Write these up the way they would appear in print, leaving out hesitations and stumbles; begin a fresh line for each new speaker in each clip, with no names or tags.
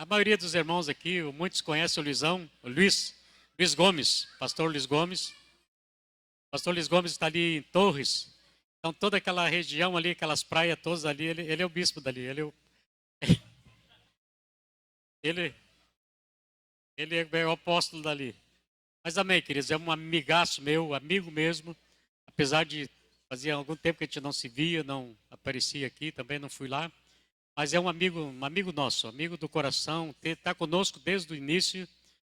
A maioria dos irmãos aqui, muitos conhecem o Luizão, Luiz Gomes, pastor Luiz Gomes. Pastor Luiz Gomes está ali em Torres. Então, toda aquela região ali, aquelas praias todas ali, ele é o bispo dali. Ele, ele é o apóstolo dali. Mas amém, queridos, é um amigaço meu, amigo mesmo. Apesar de fazia algum tempo que a gente não se via, não aparecia aqui, também não fui lá. Mas é um amigo nosso, amigo do coração. Está conosco desde o início,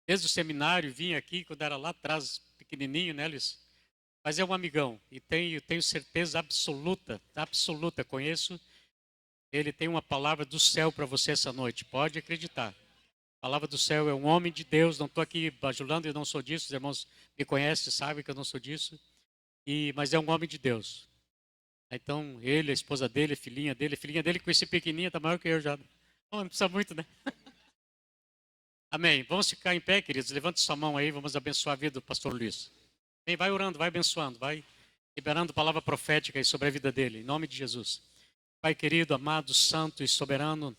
desde o seminário. Vinha aqui quando era lá atrás, pequenininho, né, Liz? Mas é um amigão e tenho certeza absoluta, absoluta, conheço. Ele tem uma palavra do céu para você essa noite, pode acreditar. A palavra do céu é um homem de Deus, não estou aqui bajulando, eu não sou disso, os irmãos me conhecem, sabem que eu não sou disso, mas é um homem de Deus. Então, ele, a esposa dele, a filhinha dele com esse pequenininha, está maior que eu já. Não precisa muito, né? Amém. Vamos ficar em pé, queridos, levante sua mão aí, vamos abençoar a vida do pastor Luiz. Bem, vai orando, vai abençoando, vai liberando palavra profética aí sobre a vida dele, em nome de Jesus. Pai querido, amado, santo e soberano,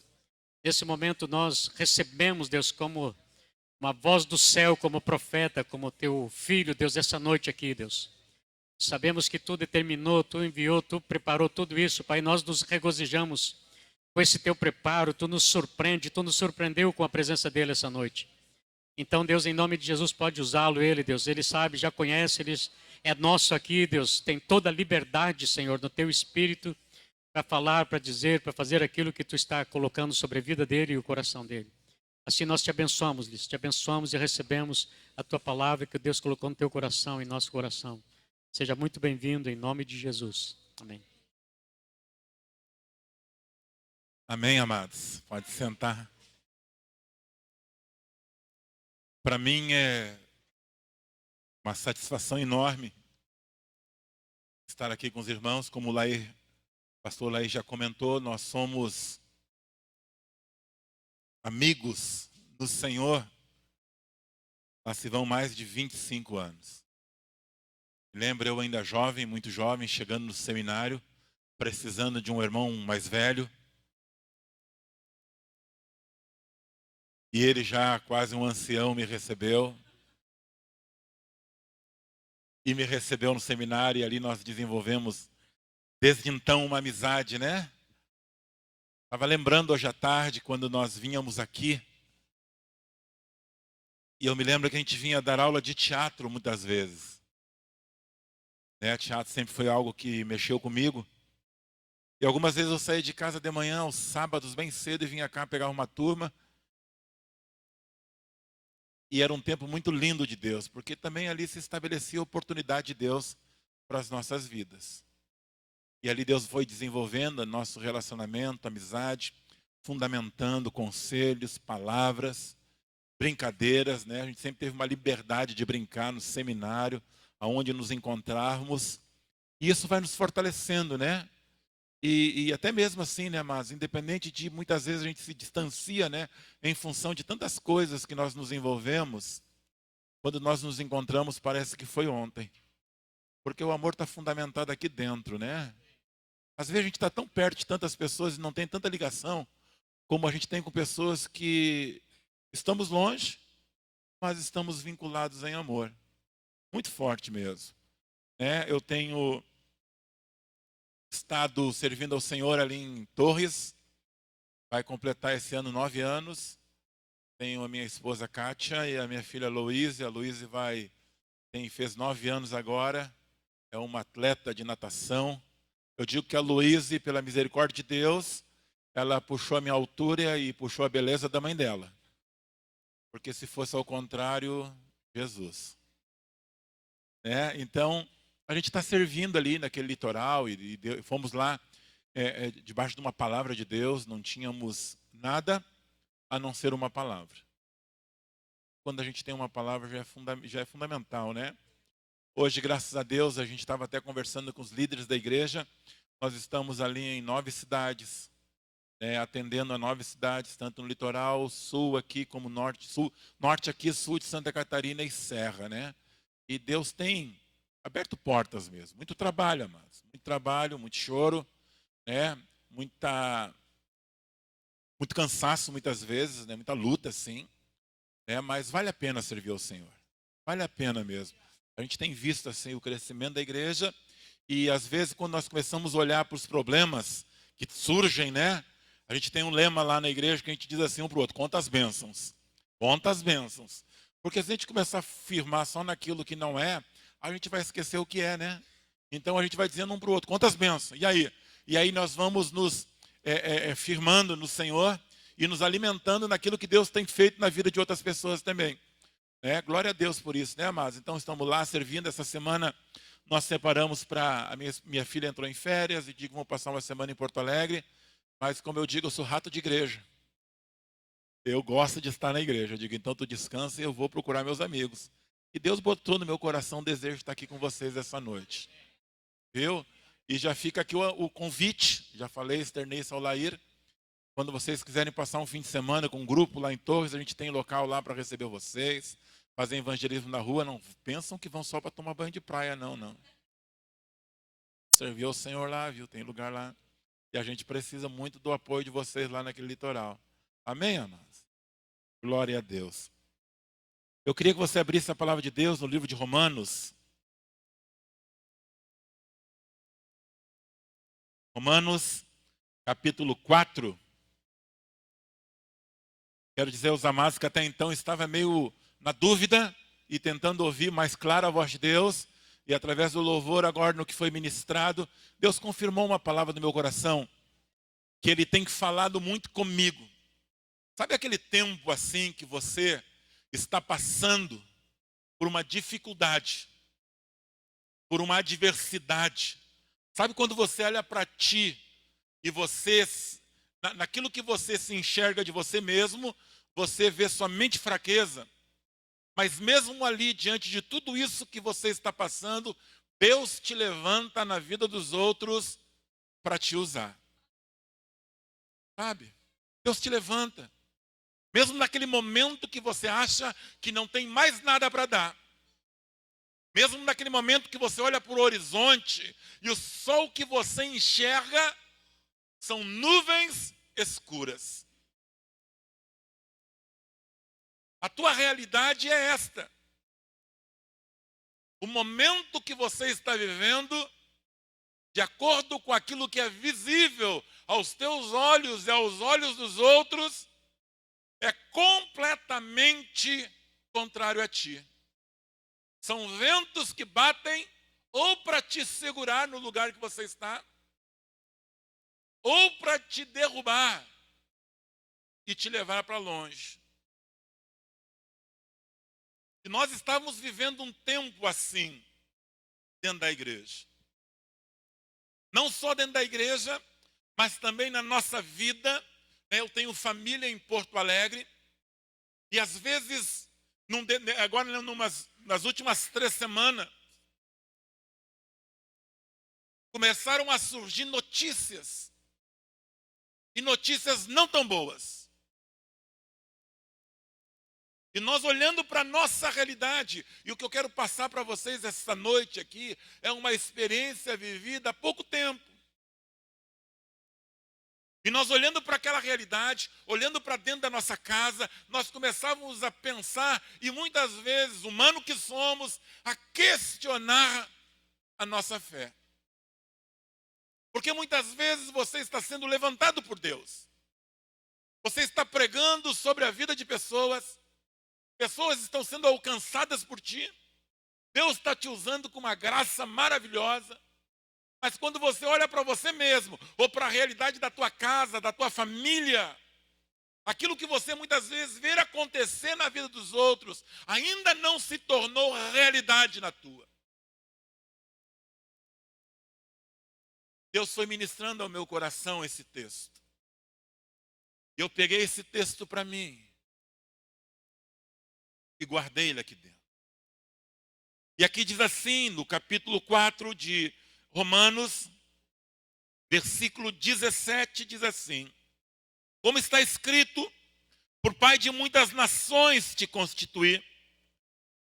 nesse momento nós recebemos, Deus, como uma voz do céu, como profeta, como teu filho, Deus, essa noite aqui, Deus. Sabemos que tu determinou, tu enviou, tu preparou tudo isso, Pai, nós nos regozijamos com esse teu preparo, tu nos surpreende, tu nos surpreendeu com a presença dele essa noite. Então, Deus, em nome de Jesus, pode usá-lo, ele, Deus, ele sabe, já conhece, ele é nosso aqui, Deus, tem toda a liberdade, Senhor, no teu espírito, para falar, para dizer, para fazer aquilo que tu está colocando sobre a vida dele e o coração dele. Assim nós te abençoamos, Liz, te abençoamos e recebemos a tua palavra que Deus colocou no teu coração, em nosso coração. Seja muito bem-vindo em nome de Jesus. Amém.
Amém, amados. Pode sentar. Para mim é uma satisfação enorme estar aqui com os irmãos. Como o pastor Laí já comentou, nós somos amigos do Senhor. Lá se vão mais de 25 anos. Lembro eu ainda jovem, muito jovem, chegando no seminário, precisando de um irmão mais velho. E ele já quase um ancião me recebeu. E me recebeu no seminário e ali nós desenvolvemos desde então uma amizade, né? Estava lembrando hoje à tarde, quando nós vínhamos aqui, e eu me lembro que a gente vinha dar aula de teatro muitas vezes. Né? Teatro sempre foi algo que mexeu comigo. E algumas vezes eu saía de casa de manhã, aos sábados, bem cedo, e vinha cá pegar uma turma. E era um tempo muito lindo de Deus, porque também ali se estabelecia a oportunidade de Deus para as nossas vidas. E ali Deus foi desenvolvendo nosso relacionamento, amizade, fundamentando conselhos, palavras, brincadeiras, né? A gente sempre teve uma liberdade de brincar no seminário, aonde nos encontrarmos. E isso vai nos fortalecendo, né? E até mesmo assim, né, mas independente de muitas vezes a gente se distancia, né, em função de tantas coisas que nós nos envolvemos, quando nós nos encontramos parece que foi ontem. Porque o amor está fundamentado aqui dentro, né? Às vezes a gente está tão perto de tantas pessoas e não tem tanta ligação como a gente tem com pessoas que estamos longe, mas estamos vinculados em amor. Muito forte mesmo. Né? Eu tenho estado servindo ao Senhor ali em Torres, vai completar esse ano 9 anos. Tenho a minha esposa Kátia e a minha filha Louise. A Louise fez 9 anos agora, é uma atleta de natação. Eu digo que a Louise, pela misericórdia de Deus, ela puxou a minha altura e puxou a beleza da mãe dela. Porque se fosse ao contrário, Jesus. Né? Então, a gente está servindo ali naquele litoral e fomos lá debaixo de uma palavra de Deus, não tínhamos nada a não ser uma palavra. Quando a gente tem uma palavra já é fundamental, né? Hoje, graças a Deus, a gente estava até conversando com os líderes da igreja, nós estamos ali em 9 cidades, atendendo a 9 cidades, tanto no litoral, sul aqui como norte aqui, sul de Santa Catarina e Serra, né? E Deus tem aberto portas mesmo. Muito trabalho, amados. Muito trabalho, muito choro, né? Muita muito cansaço muitas vezes, né? Muita luta, sim, né? Mas vale a pena servir ao Senhor. Vale a pena mesmo. A gente tem visto assim o crescimento da igreja e às vezes quando nós começamos a olhar para os problemas que surgem, né? A gente tem um lema lá na igreja que a gente diz assim um para o outro: conta as bênçãos. Conta as bênçãos. Porque se a gente começar a firmar só naquilo que não é, a gente vai esquecer o que é, né? Então a gente vai dizendo um para o outro: conta as bênçãos. E aí? E aí nós vamos nos firmando no Senhor e nos alimentando naquilo que Deus tem feito na vida de outras pessoas também. Glória a Deus por isso, né, amados? Então estamos lá servindo. Essa semana nós separamos para... Minha filha entrou em férias e digo, vamos passar uma semana em Porto Alegre. Mas como eu digo, eu sou rato de igreja. Eu gosto de estar na igreja. Eu digo, então tu descansa e eu vou procurar meus amigos. E Deus botou no meu coração o desejo de estar aqui com vocês essa noite. Viu? E já fica aqui o convite. Já falei, externei isso ao Lair. Quando vocês quiserem passar um fim de semana com um grupo lá em Torres, a gente tem local lá para receber vocês, fazer evangelismo na rua. Não pensam que vão só para tomar banho de praia, não. Servir ao Senhor lá, viu? Tem lugar lá. E a gente precisa muito do apoio de vocês lá naquele litoral. Amém, amados? Glória a Deus. Eu queria que você abrisse a palavra de Deus no livro de Romanos. Romanos, capítulo 4. Quero dizer aos amados que até então estava meio na dúvida e tentando ouvir mais claro a voz de Deus. E através do louvor, agora no que foi ministrado, Deus confirmou uma palavra no meu coração, que Ele tem falado muito comigo. Sabe aquele tempo assim que você está passando por uma dificuldade, por uma adversidade? Sabe quando você olha para ti e você, naquilo que você se enxerga de você mesmo, você vê somente fraqueza? Mas mesmo ali, diante de tudo isso que você está passando, Deus te levanta na vida dos outros para te usar. Sabe? Deus te levanta. Mesmo naquele momento que você acha que não tem mais nada para dar. Mesmo naquele momento que você olha para o horizonte e o sol que você enxerga são nuvens escuras. A tua realidade é esta. O momento que você está vivendo, de acordo com aquilo que é visível aos teus olhos e aos olhos dos outros, é completamente contrário a ti. São ventos que batem ou para te segurar no lugar que você está, ou para te derrubar e te levar para longe. E nós estávamos vivendo um tempo assim, dentro da igreja. Não só dentro da igreja, mas também na nossa vida. Eu tenho família em Porto Alegre, e às vezes, agora nas últimas 3 semanas, começaram a surgir notícias, e notícias não tão boas. E nós olhando para a nossa realidade, e o que eu quero passar para vocês essa noite aqui, é uma experiência vivida há pouco tempo. E nós olhando para aquela realidade, olhando para dentro da nossa casa, nós começávamos a pensar, e muitas vezes, humano que somos, a questionar a nossa fé. Porque muitas vezes você está sendo levantado por Deus. Você está pregando sobre a vida de pessoas. Pessoas estão sendo alcançadas por ti. Deus está te usando com uma graça maravilhosa. Mas quando você olha para você mesmo, ou para a realidade da tua casa, da tua família, aquilo que você muitas vezes vê acontecer na vida dos outros, ainda não se tornou realidade na tua. Deus foi ministrando ao meu coração esse texto. Eu peguei esse texto para mim e guardei ele aqui dentro. E aqui diz assim, no capítulo 4 de Romanos, versículo 17, diz assim: como está escrito, por pai de muitas nações te constituí,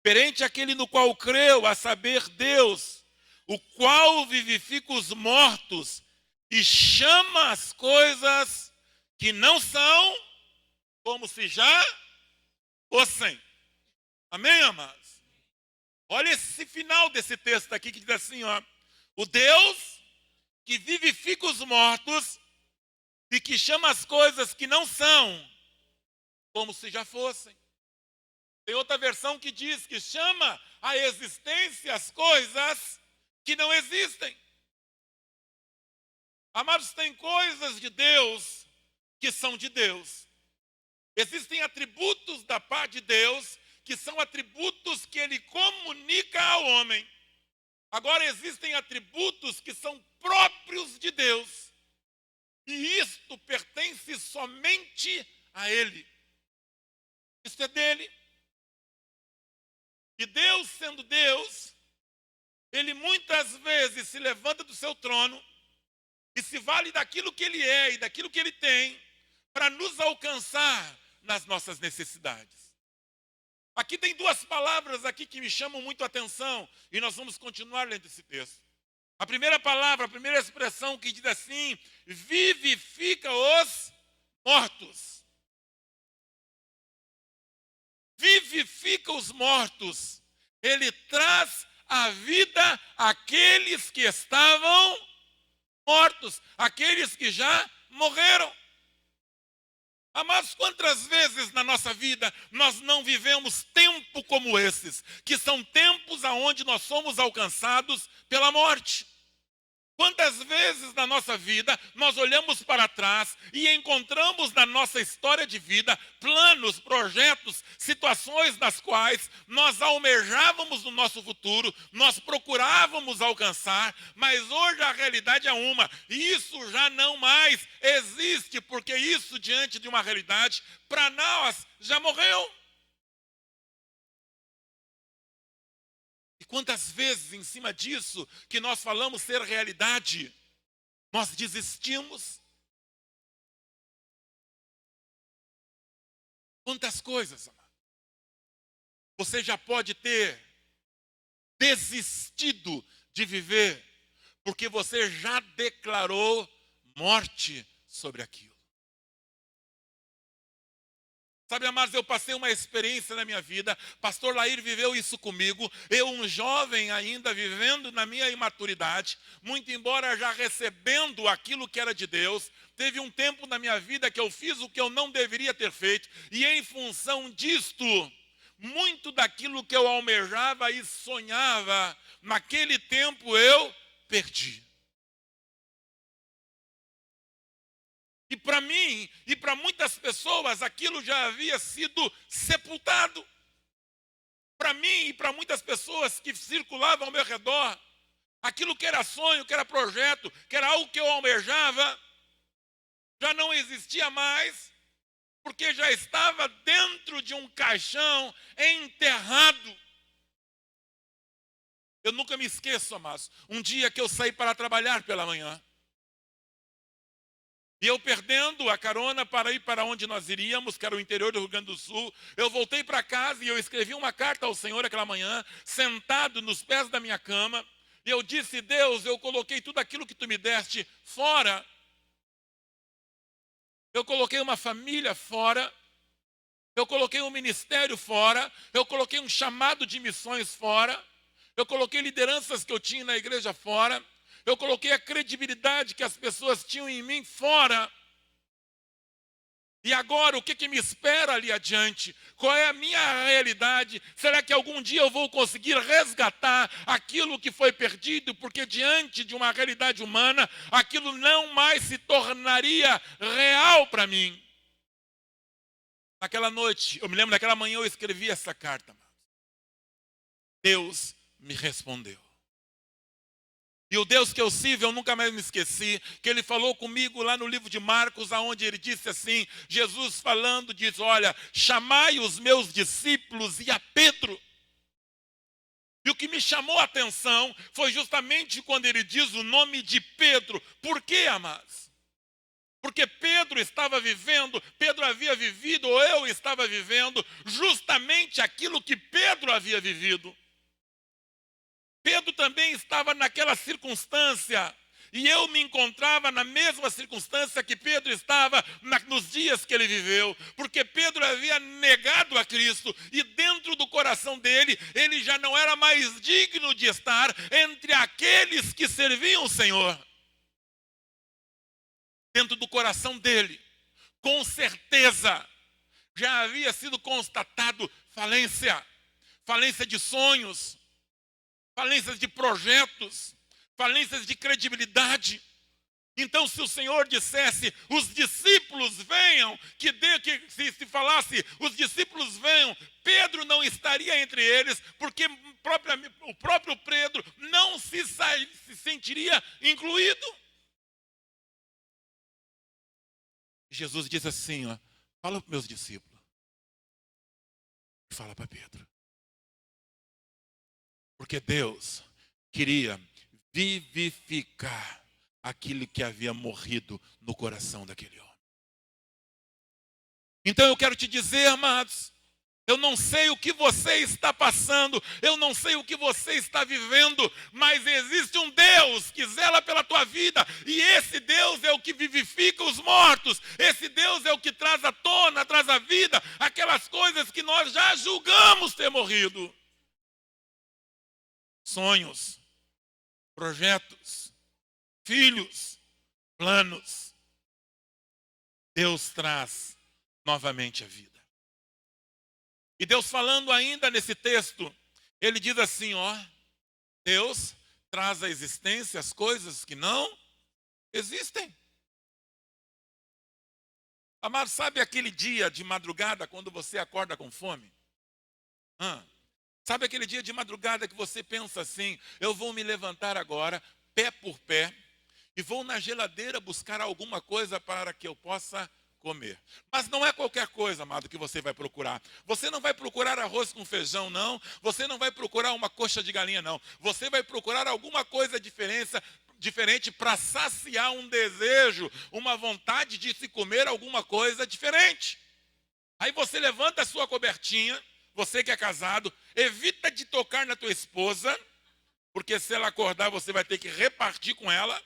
perante aquele no qual creu, a saber, Deus, o qual vivifica os mortos e chama as coisas que não são como se já fossem. Amém, amados? Olha esse final desse texto aqui que diz assim, ó. O Deus que vivifica os mortos e que chama as coisas que não são como se já fossem. Tem outra versão que diz que chama a existência as coisas que não existem. Amados, tem coisas de Deus que são de Deus. Existem atributos da parte de Deus que são atributos que Ele comunica ao homem. Agora existem atributos que são próprios de Deus. E isto pertence somente a Ele. Isto é dele. E Deus, sendo Deus, Ele muitas vezes se levanta do seu trono e se vale daquilo que Ele é e daquilo que Ele tem para nos alcançar nas nossas necessidades. Aqui tem duas palavras aqui que me chamam muito a atenção e nós vamos continuar lendo esse texto. A primeira palavra, a primeira expressão que diz assim, vivifica os mortos. Vivifica os mortos. Ele traz à vida aqueles que estavam mortos, aqueles que já morreram. Amados, quantas vezes na nossa vida nós não vivemos tempo como esses, que são tempos aonde nós somos alcançados pela morte? Quantas vezes na nossa vida nós olhamos para trás e encontramos na nossa história de vida planos, projetos, situações das quais nós almejávamos no nosso futuro, nós procurávamos alcançar, mas hoje a realidade é uma, e isso já não mais existe, porque isso diante de uma realidade, para nós, já morreu. Quantas vezes em cima disso que nós falamos ser realidade, nós desistimos? Quantas coisas, amado, você já pode ter desistido de viver, porque você já declarou morte sobre aquilo. Sabe, amados, eu passei uma experiência na minha vida, pastor Lair viveu isso comigo, eu um jovem ainda vivendo na minha imaturidade, muito embora já recebendo aquilo que era de Deus, teve um tempo na minha vida que eu fiz o que eu não deveria ter feito, e em função disto, muito daquilo que eu almejava e sonhava, naquele tempo eu perdi. E para mim, e para muitas pessoas, aquilo já havia sido sepultado. Para mim e para muitas pessoas que circulavam ao meu redor, aquilo que era sonho, que era projeto, que era algo que eu almejava, já não existia mais, porque já estava dentro de um caixão enterrado. Eu nunca me esqueço, amados, um dia que eu saí para trabalhar pela manhã, e eu perdendo a carona para ir para onde nós iríamos, que era o interior do Rio Grande do Sul, eu voltei para casa e eu escrevi uma carta ao Senhor aquela manhã, sentado nos pés da minha cama, e eu disse, Deus, eu coloquei tudo aquilo que tu me deste fora, eu coloquei uma família fora, eu coloquei um ministério fora, eu coloquei um chamado de missões fora, eu coloquei lideranças que eu tinha na igreja fora, eu coloquei a credibilidade que as pessoas tinham em mim fora. E agora, o que me espera ali adiante? Qual é a minha realidade? Será que algum dia eu vou conseguir resgatar aquilo que foi perdido? Porque diante de uma realidade humana, aquilo não mais se tornaria real para mim. Naquela noite, eu me lembro, naquela manhã eu escrevi essa carta. Deus me respondeu. E o Deus que eu sirvo, eu nunca mais me esqueci, que ele falou comigo lá no livro de Marcos, aonde ele disse assim, Jesus falando, diz, olha, chamai os meus discípulos e a Pedro. E o que me chamou a atenção foi justamente quando ele diz o nome de Pedro. Por quê, amados? Porque Pedro estava vivendo, Pedro havia vivido, ou eu estava vivendo, justamente aquilo que Pedro havia vivido. Pedro também estava naquela circunstância e eu me encontrava na mesma circunstância que Pedro estava nos dias que ele viveu, porque Pedro havia negado a Cristo, e dentro do coração dele, ele já não era mais digno de estar entre aqueles que serviam o Senhor. Dentro do coração dele, com certeza, já havia sido constatado falência de sonhos, falências de projetos, falências de credibilidade. Então, se o Senhor dissesse, os discípulos venham, se falasse, os discípulos venham, Pedro não estaria entre eles, porque o próprio Pedro não se sentiria incluído. Jesus diz assim, fala para os meus discípulos, e fala para Pedro. Porque Deus queria vivificar aquilo que havia morrido no coração daquele homem. Então eu quero te dizer, amados, eu não sei o que você está passando, eu não sei o que você está vivendo, mas existe um Deus que zela pela tua vida, e esse Deus é o que vivifica os mortos, esse Deus é o que traz à tona, traz à vida, aquelas coisas que nós já julgamos ter morrido. Sonhos, projetos, filhos, planos. Deus traz novamente a vida. E Deus falando ainda nesse texto, ele diz assim, Deus traz à existência as coisas que não existem. Amado, sabe aquele dia de madrugada quando você acorda com fome? Sabe aquele dia de madrugada que você pensa assim, eu vou me levantar agora, pé por pé, e vou na geladeira buscar alguma coisa para que eu possa comer. Mas não é qualquer coisa, amado, que você vai procurar. Você não vai procurar arroz com feijão, não. Você não vai procurar uma coxa de galinha, não. Você vai procurar alguma coisa diferente para saciar um desejo, uma vontade de se comer alguma coisa diferente. Aí você levanta a sua cobertinha, você que é casado, evita de tocar na tua esposa, porque se ela acordar você vai ter que repartir com ela.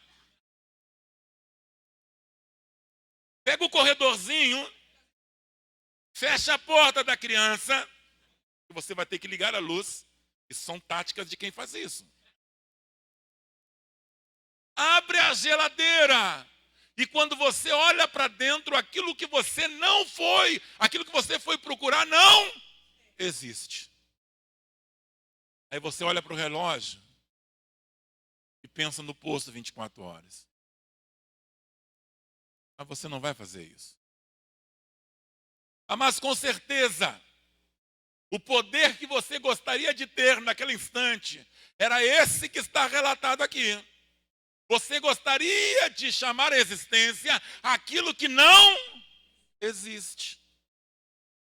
Pega o corredorzinho, fecha a porta da criança, e você vai ter que ligar a luz. Isso são táticas de quem faz isso. Abre a geladeira, e quando você olha para dentro, aquilo que você foi procurar, não existe. Aí você olha para o relógio e pensa no posto 24 horas. Mas você não vai fazer isso. Mas com certeza, o poder que você gostaria de ter naquele instante era esse que está relatado aqui. Você gostaria de chamar à existência aquilo que não existe.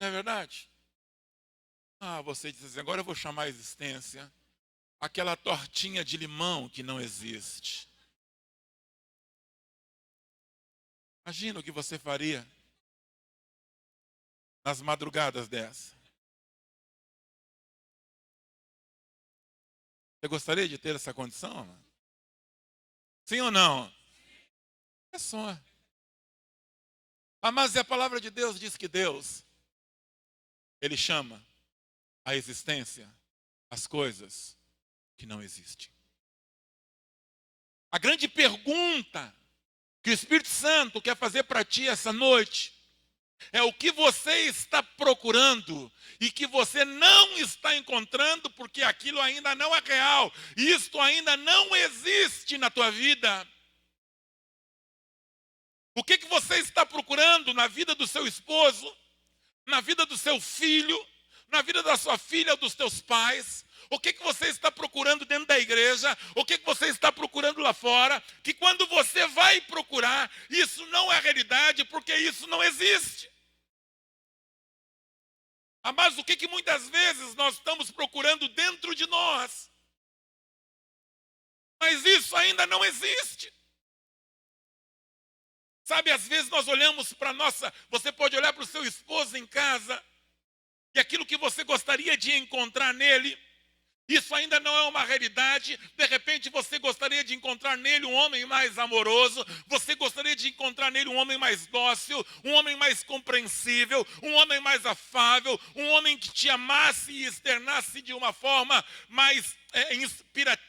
Não é verdade? Você diz assim, agora eu vou chamar à existência aquela tortinha de limão que não existe. Imagina o que você faria nas madrugadas dessa. Você gostaria de ter essa condição? Sim ou não? É só. Mas a palavra de Deus diz que Deus, Ele chama à existência as coisas que não existem. A grande pergunta que o Espírito Santo quer fazer para ti essa noite é o que você está procurando e que você não está encontrando porque aquilo ainda não é real, isto ainda não existe na tua vida. O que você está procurando na vida do seu esposo, na vida do seu filho, na vida da sua filha ou dos teus pais? O que você está procurando dentro da igreja? O que você está procurando lá fora? Que quando você vai procurar, isso não é realidade, porque isso não existe. Mas o que muitas vezes nós estamos procurando dentro de nós? Mas isso ainda não existe. Sabe, às vezes nós olhamos para você pode olhar para o seu esposo em casa, e aquilo que você gostaria de encontrar nele, Isso ainda não é uma realidade. De repente você gostaria de encontrar nele um homem mais amoroso, você gostaria de encontrar nele um homem mais dócil, um homem mais compreensível, um homem mais afável, um homem que te amasse e externasse de uma forma mais inspiradora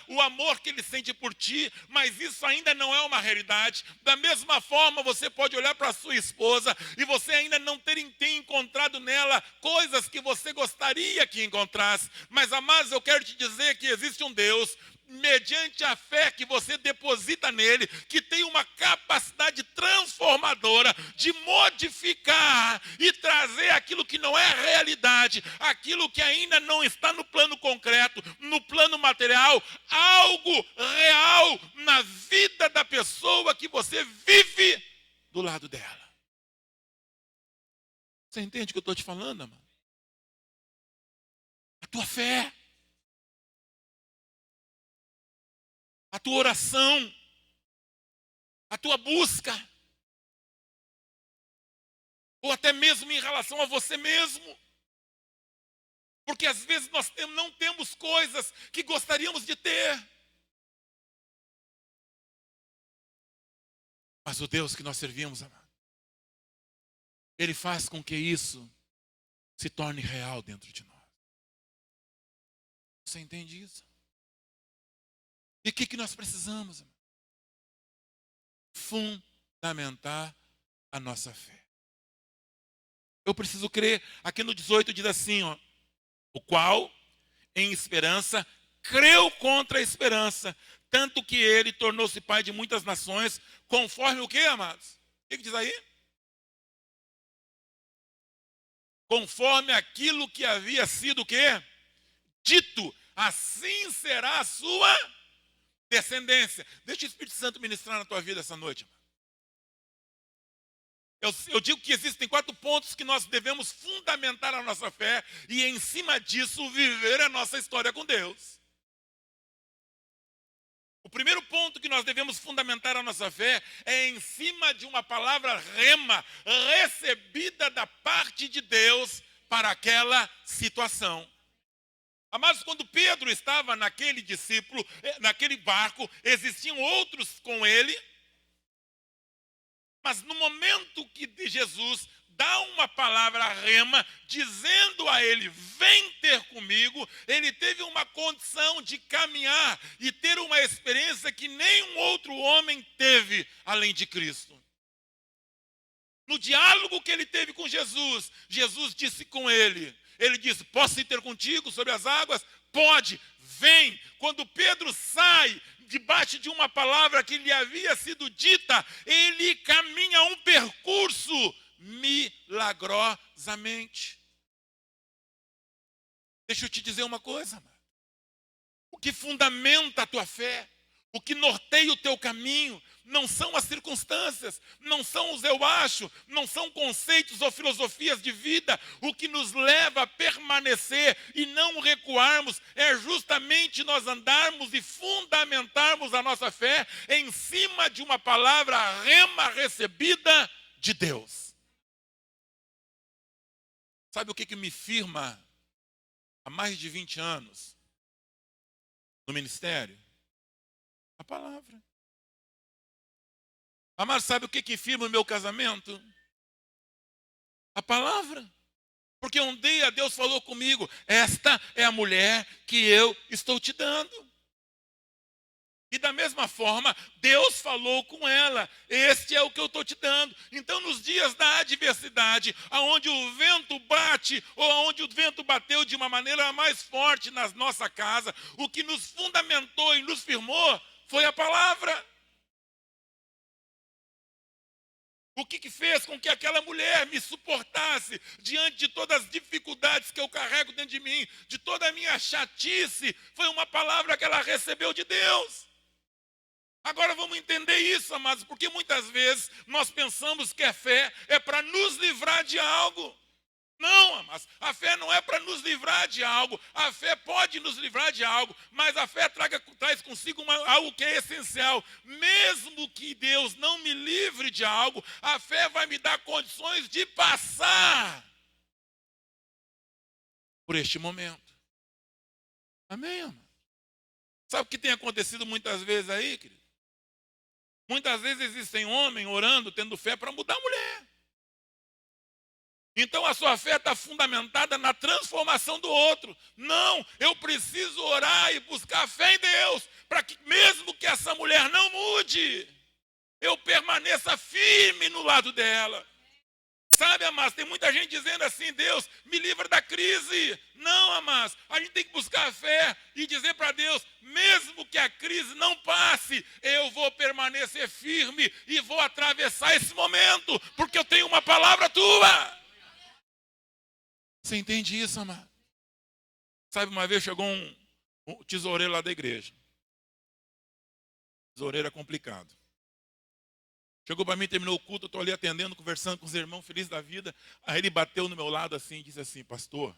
o amor que ele sente por ti, mas isso ainda não é uma realidade. Da mesma forma, você pode olhar para a sua esposa e você ainda não ter encontrado nela coisas que você gostaria que encontrasse. Mas, amados, eu quero te dizer que existe um Deus, mediante a fé que você deposita nele, que tem uma capacidade transformadora de modificar e trazer aquilo que não é realidade, aquilo que ainda não está no plano concreto, no plano material, algo real na vida da pessoa que você vive do lado dela. Você entende o que eu estou te falando, amado? A tua fé, a tua oração, a tua busca, ou até mesmo em relação a você mesmo. Porque às vezes nós não temos coisas que gostaríamos de ter. Mas o Deus que nós servimos, amado, Ele faz com que isso se torne real dentro de nós. Você entende isso? E o que nós precisamos, amado? Fundamentar a nossa fé. Eu preciso crer. Aqui no 18 diz assim, ó, o qual, em esperança, creu contra a esperança, tanto que ele tornou-se pai de muitas nações, conforme o quê, amados? O que diz aí? Conforme aquilo que havia sido o quê? Dito, assim será a sua descendência. Deixa o Espírito Santo ministrar na tua vida essa noite, amado. Eu digo que existem 4 pontos que nós devemos fundamentar a nossa fé e, em cima disso, viver a nossa história com Deus. O primeiro ponto que nós devemos fundamentar a nossa fé é em cima de uma palavra rema, recebida da parte de Deus para aquela situação. Amados, quando Pedro estava naquele discípulo, naquele barco, existiam outros com ele. Mas no momento que Jesus dá uma palavra rema, dizendo a ele, vem ter comigo, ele teve uma condição de caminhar e ter uma experiência que nenhum outro homem teve além de Cristo. No diálogo que ele teve com Jesus, Jesus disse com ele disse, posso ir ter contigo sobre as águas? Pode, vem. Quando Pedro sai debaixo de uma palavra que lhe havia sido dita, ele caminha um percurso milagrosamente. Deixa eu te dizer uma coisa, amado. O que fundamenta a tua fé, o que norteia o teu caminho, não são as circunstâncias, não são os eu acho, não são conceitos ou filosofias de vida. O que nos leva a permanecer e não recuarmos é justamente nós andarmos e fundamentarmos a nossa fé em cima de uma palavra rema recebida de Deus. Sabe o que me firma há mais de 20 anos no ministério? A palavra. Amado, sabe o que firma o meu casamento? A palavra. Porque um dia Deus falou comigo, esta é a mulher que eu estou te dando. E da mesma forma, Deus falou com ela, este é o que eu estou te dando. Então, nos dias da adversidade, aonde o vento bate, ou aonde o vento bateu de uma maneira mais forte na nossa casa, o que nos fundamentou e nos firmou foi a palavra. O que fez com que aquela mulher me suportasse diante de todas as dificuldades que eu carrego dentro de mim, de toda a minha chatice, foi uma palavra que ela recebeu de Deus. Agora vamos entender isso, amados, porque muitas vezes nós pensamos que a fé é para nos livrar de algo. Não, amados, a fé não é para nos livrar de algo. A fé pode nos livrar de algo, mas a fé traz consigo algo que é essencial. Mesmo que Deus não me livre de algo, a fé vai me dar condições de passar por este momento. Amém, amado? Sabe o que tem acontecido muitas vezes aí, querido? Muitas vezes existem homens orando, tendo fé para mudar a mulher. Então a sua fé está fundamentada na transformação do outro. Não, eu preciso orar e buscar fé em Deus, para que mesmo que essa mulher não mude, eu permaneça firme no lado dela. Sabe, amados, tem muita gente dizendo assim, Deus, me livra da crise. Não, amados, a gente tem que buscar fé e dizer para Deus, mesmo que a crise não passe, eu vou permanecer firme e vou atravessar esse momento, porque eu tenho uma palavra tua. Você entende isso, amado? Sabe, uma vez chegou um tesoureiro lá da igreja. Tesoureiro é complicado. Chegou para mim, terminou o culto, eu estou ali atendendo, conversando com os irmãos, feliz da vida. Aí ele bateu no meu lado assim e disse assim, pastor,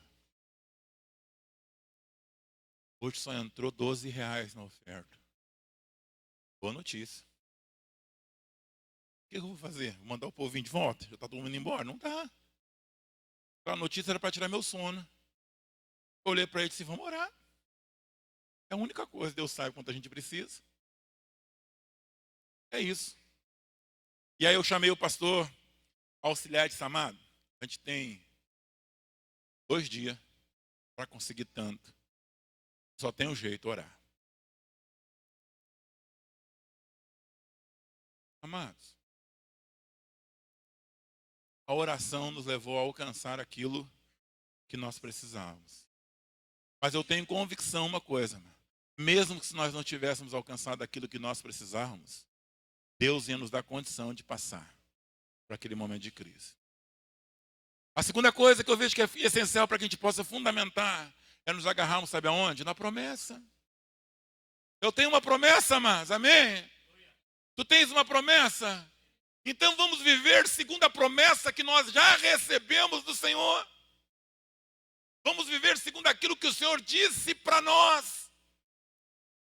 hoje só entrou R$ 12 na oferta. Boa notícia. O que eu vou fazer? Vou mandar o povo vir de volta? Já está todo mundo embora? Não está. A notícia era para tirar meu sono. Eu olhei para ele e disse, vamos orar. É a única coisa, Deus sabe quanto a gente precisa. É isso. E aí eu chamei o pastor auxiliar de Samado. A gente tem 2 dias para conseguir tanto. Só tem um jeito, orar. Amados, a oração nos levou a alcançar aquilo que nós precisávamos. Mas eu tenho convicção uma coisa, mesmo que se nós não tivéssemos alcançado aquilo que nós precisávamos, Deus ia nos dar condição de passar por aquele momento de crise. A segunda coisa que eu vejo que é essencial para que a gente possa fundamentar é nos agarrarmos, sabe aonde? Na promessa. Eu tenho uma promessa, mas amém? Tu tens uma promessa? Então vamos viver segundo a promessa que nós já recebemos do Senhor. Vamos viver segundo aquilo que o Senhor disse para nós.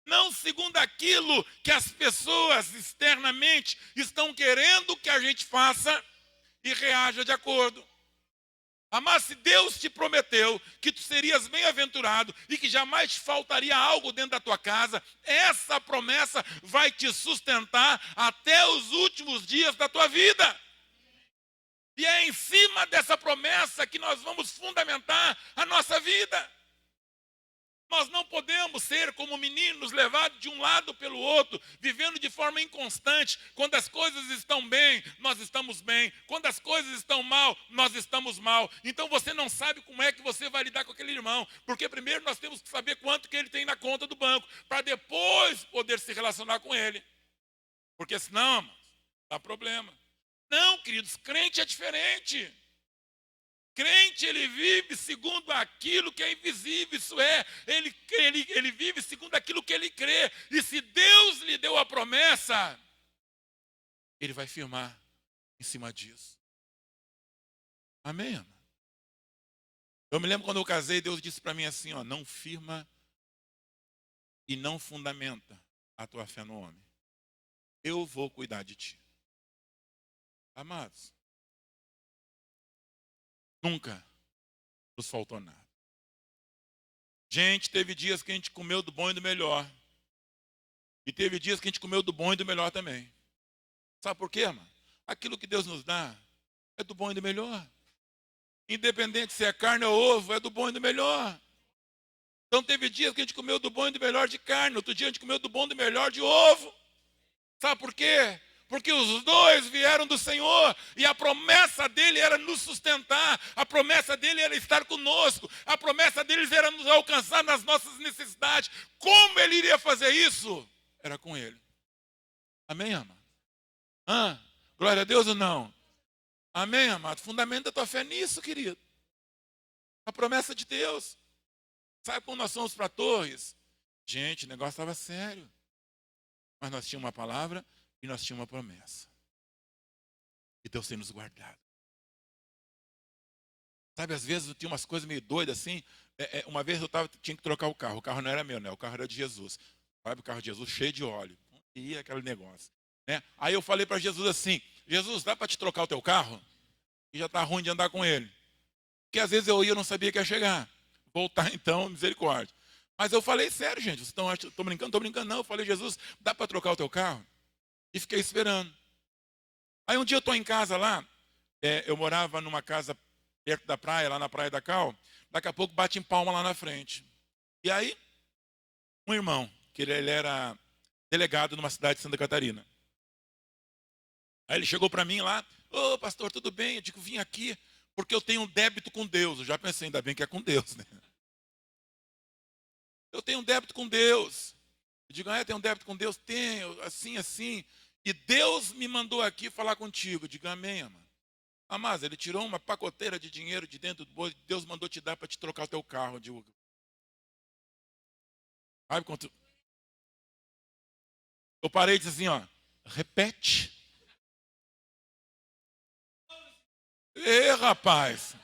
Não segundo aquilo que as pessoas externamente estão querendo que a gente faça e reaja de acordo. Mas se Deus te prometeu que tu serias bem-aventurado e que jamais te faltaria algo dentro da tua casa, essa promessa vai te sustentar até os últimos dias da tua vida. E é em cima dessa promessa que nós vamos fundamentar a nossa vida. Nós não podemos ser como meninos levados de um lado pelo outro, vivendo de forma inconstante. Quando as coisas estão bem, nós estamos bem. Quando as coisas estão mal, nós estamos mal. Então você não sabe como é que você vai lidar com aquele irmão. Porque primeiro nós temos que saber quanto que ele tem na conta do banco, para depois poder se relacionar com ele. Porque senão, dá problema. Não, queridos, crente é diferente. Crente, ele vive segundo aquilo que é invisível, isso é, ele vive segundo aquilo que ele crê. E se Deus lhe deu a promessa, ele vai firmar em cima disso. Amém, amado? Eu me lembro quando eu casei, Deus disse para mim assim, ó, não firma e não fundamenta a tua fé no homem. Eu vou cuidar de ti. Amados, nunca nos faltou nada. Gente, teve dias que a gente comeu do bom e do melhor. E teve dias que a gente comeu do bom e do melhor também. Sabe por quê, irmão? Aquilo que Deus nos dá é do bom e do melhor. Independente se é carne ou ovo, é do bom e do melhor. Então teve dias que a gente comeu do bom e do melhor de carne, outro dia a gente comeu do bom e do melhor de ovo. Sabe por quê? Porque os dois vieram do Senhor e a promessa dele era nos sustentar, a promessa dele era estar conosco, a promessa deles era nos alcançar nas nossas necessidades. Como ele iria fazer isso? Era com ele. Amém, amado? Glória a Deus ou não? Amém, amado? Fundamenta a tua fé nisso, querido. A promessa de Deus. Sabe quando nós fomos para Torres? Gente, o negócio estava sério. Mas nós tínhamos uma palavra e nós tínhamos uma promessa. E Deus tem nos guardado. Sabe, às vezes eu tinha umas coisas meio doidas assim. Uma vez tinha que trocar o carro não era meu, né? O carro era de Jesus. Sabe, o carro de Jesus cheio de óleo. E aquele negócio. Né? Aí eu falei para Jesus assim, Jesus, dá para te trocar o teu carro? E já está ruim de andar com ele. Porque às vezes eu ia e não sabia que ia chegar. Voltar então, misericórdia. Mas eu falei sério, gente. Vocês estão brincando? Estou brincando, não. Eu falei, Jesus, dá para trocar o teu carro? E fiquei esperando. Aí um dia eu estou em casa lá. Eu morava numa casa perto da praia, lá na Praia da Cal. Daqui a pouco bate em palma lá na frente. E aí, um irmão, que ele era delegado numa cidade de Santa Catarina. Aí ele chegou para mim lá. Ô, pastor, tudo bem? Eu digo, vim aqui porque eu tenho um débito com Deus. Eu já pensei, ainda bem que é com Deus, né? Eu tenho um débito com Deus. Eu digo, eu tenho um débito com Deus? Tenho, assim, assim. E Deus me mandou aqui falar contigo. Eu digo, amém, amado. Amado, ele tirou uma pacoteira de dinheiro de dentro do bolso. Deus mandou te dar para te trocar o teu carro. Eu digo, sabe quanto? Eu parei e disse assim, ó, repete. Ê, rapaz.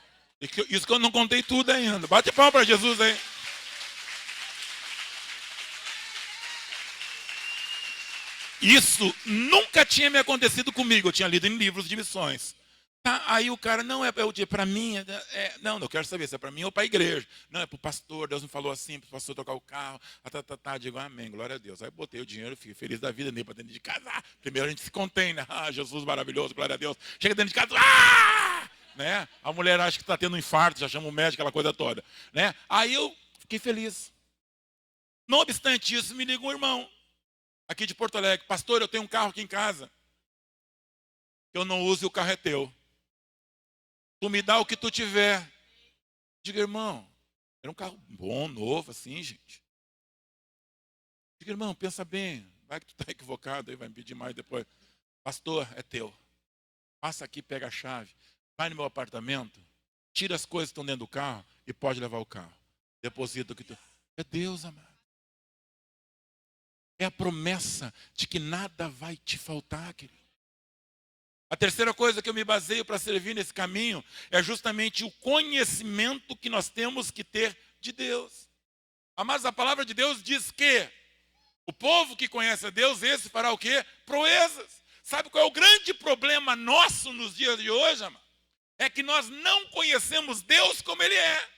Isso que eu não contei tudo ainda. Bate palma para Jesus aí. Isso nunca tinha me acontecido comigo. Eu tinha lido em livros de missões. Tá, aí o cara, não, é para mim, não, eu quero saber se é para mim ou para a igreja. Não, é para o pastor, Deus me falou assim, para o pastor tocar o carro. Digo, amém, glória a Deus. Aí botei o dinheiro, fiquei feliz da vida, nem para dentro de casa. Primeiro a gente se contém, né? Jesus maravilhoso, glória a Deus. Chega dentro de casa, né? A mulher acha que está tendo um infarto, já chama o médico, aquela coisa toda. Né? Aí eu fiquei feliz. Não obstante isso, me liga um irmão, aqui de Porto Alegre. Pastor, eu tenho um carro aqui em casa. Eu não uso e o carro é teu. Tu me dá o que tu tiver. Diga, irmão, era um carro bom, novo, assim, gente. Diga, irmão, pensa bem. Vai que tu está equivocado, aí vai me pedir mais depois. Pastor, é teu. Passa aqui, pega a chave. Vai no meu apartamento. Tira as coisas que estão dentro do carro e pode levar o carro. Deposita o que tu... É Deus, amado. É a promessa de que nada vai te faltar, querido. A terceira coisa que eu me baseio para servir nesse caminho é justamente o conhecimento que nós temos que ter de Deus. Mas a palavra de Deus diz que o povo que conhece a Deus, esse fará o quê? Proezas. Sabe qual é o grande problema nosso nos dias de hoje, amado? É que nós não conhecemos Deus como Ele é.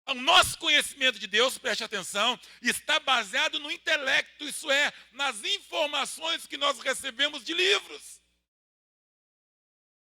O nosso conhecimento de Deus, preste atenção, está baseado no intelecto, isso é, nas informações que nós recebemos de livros.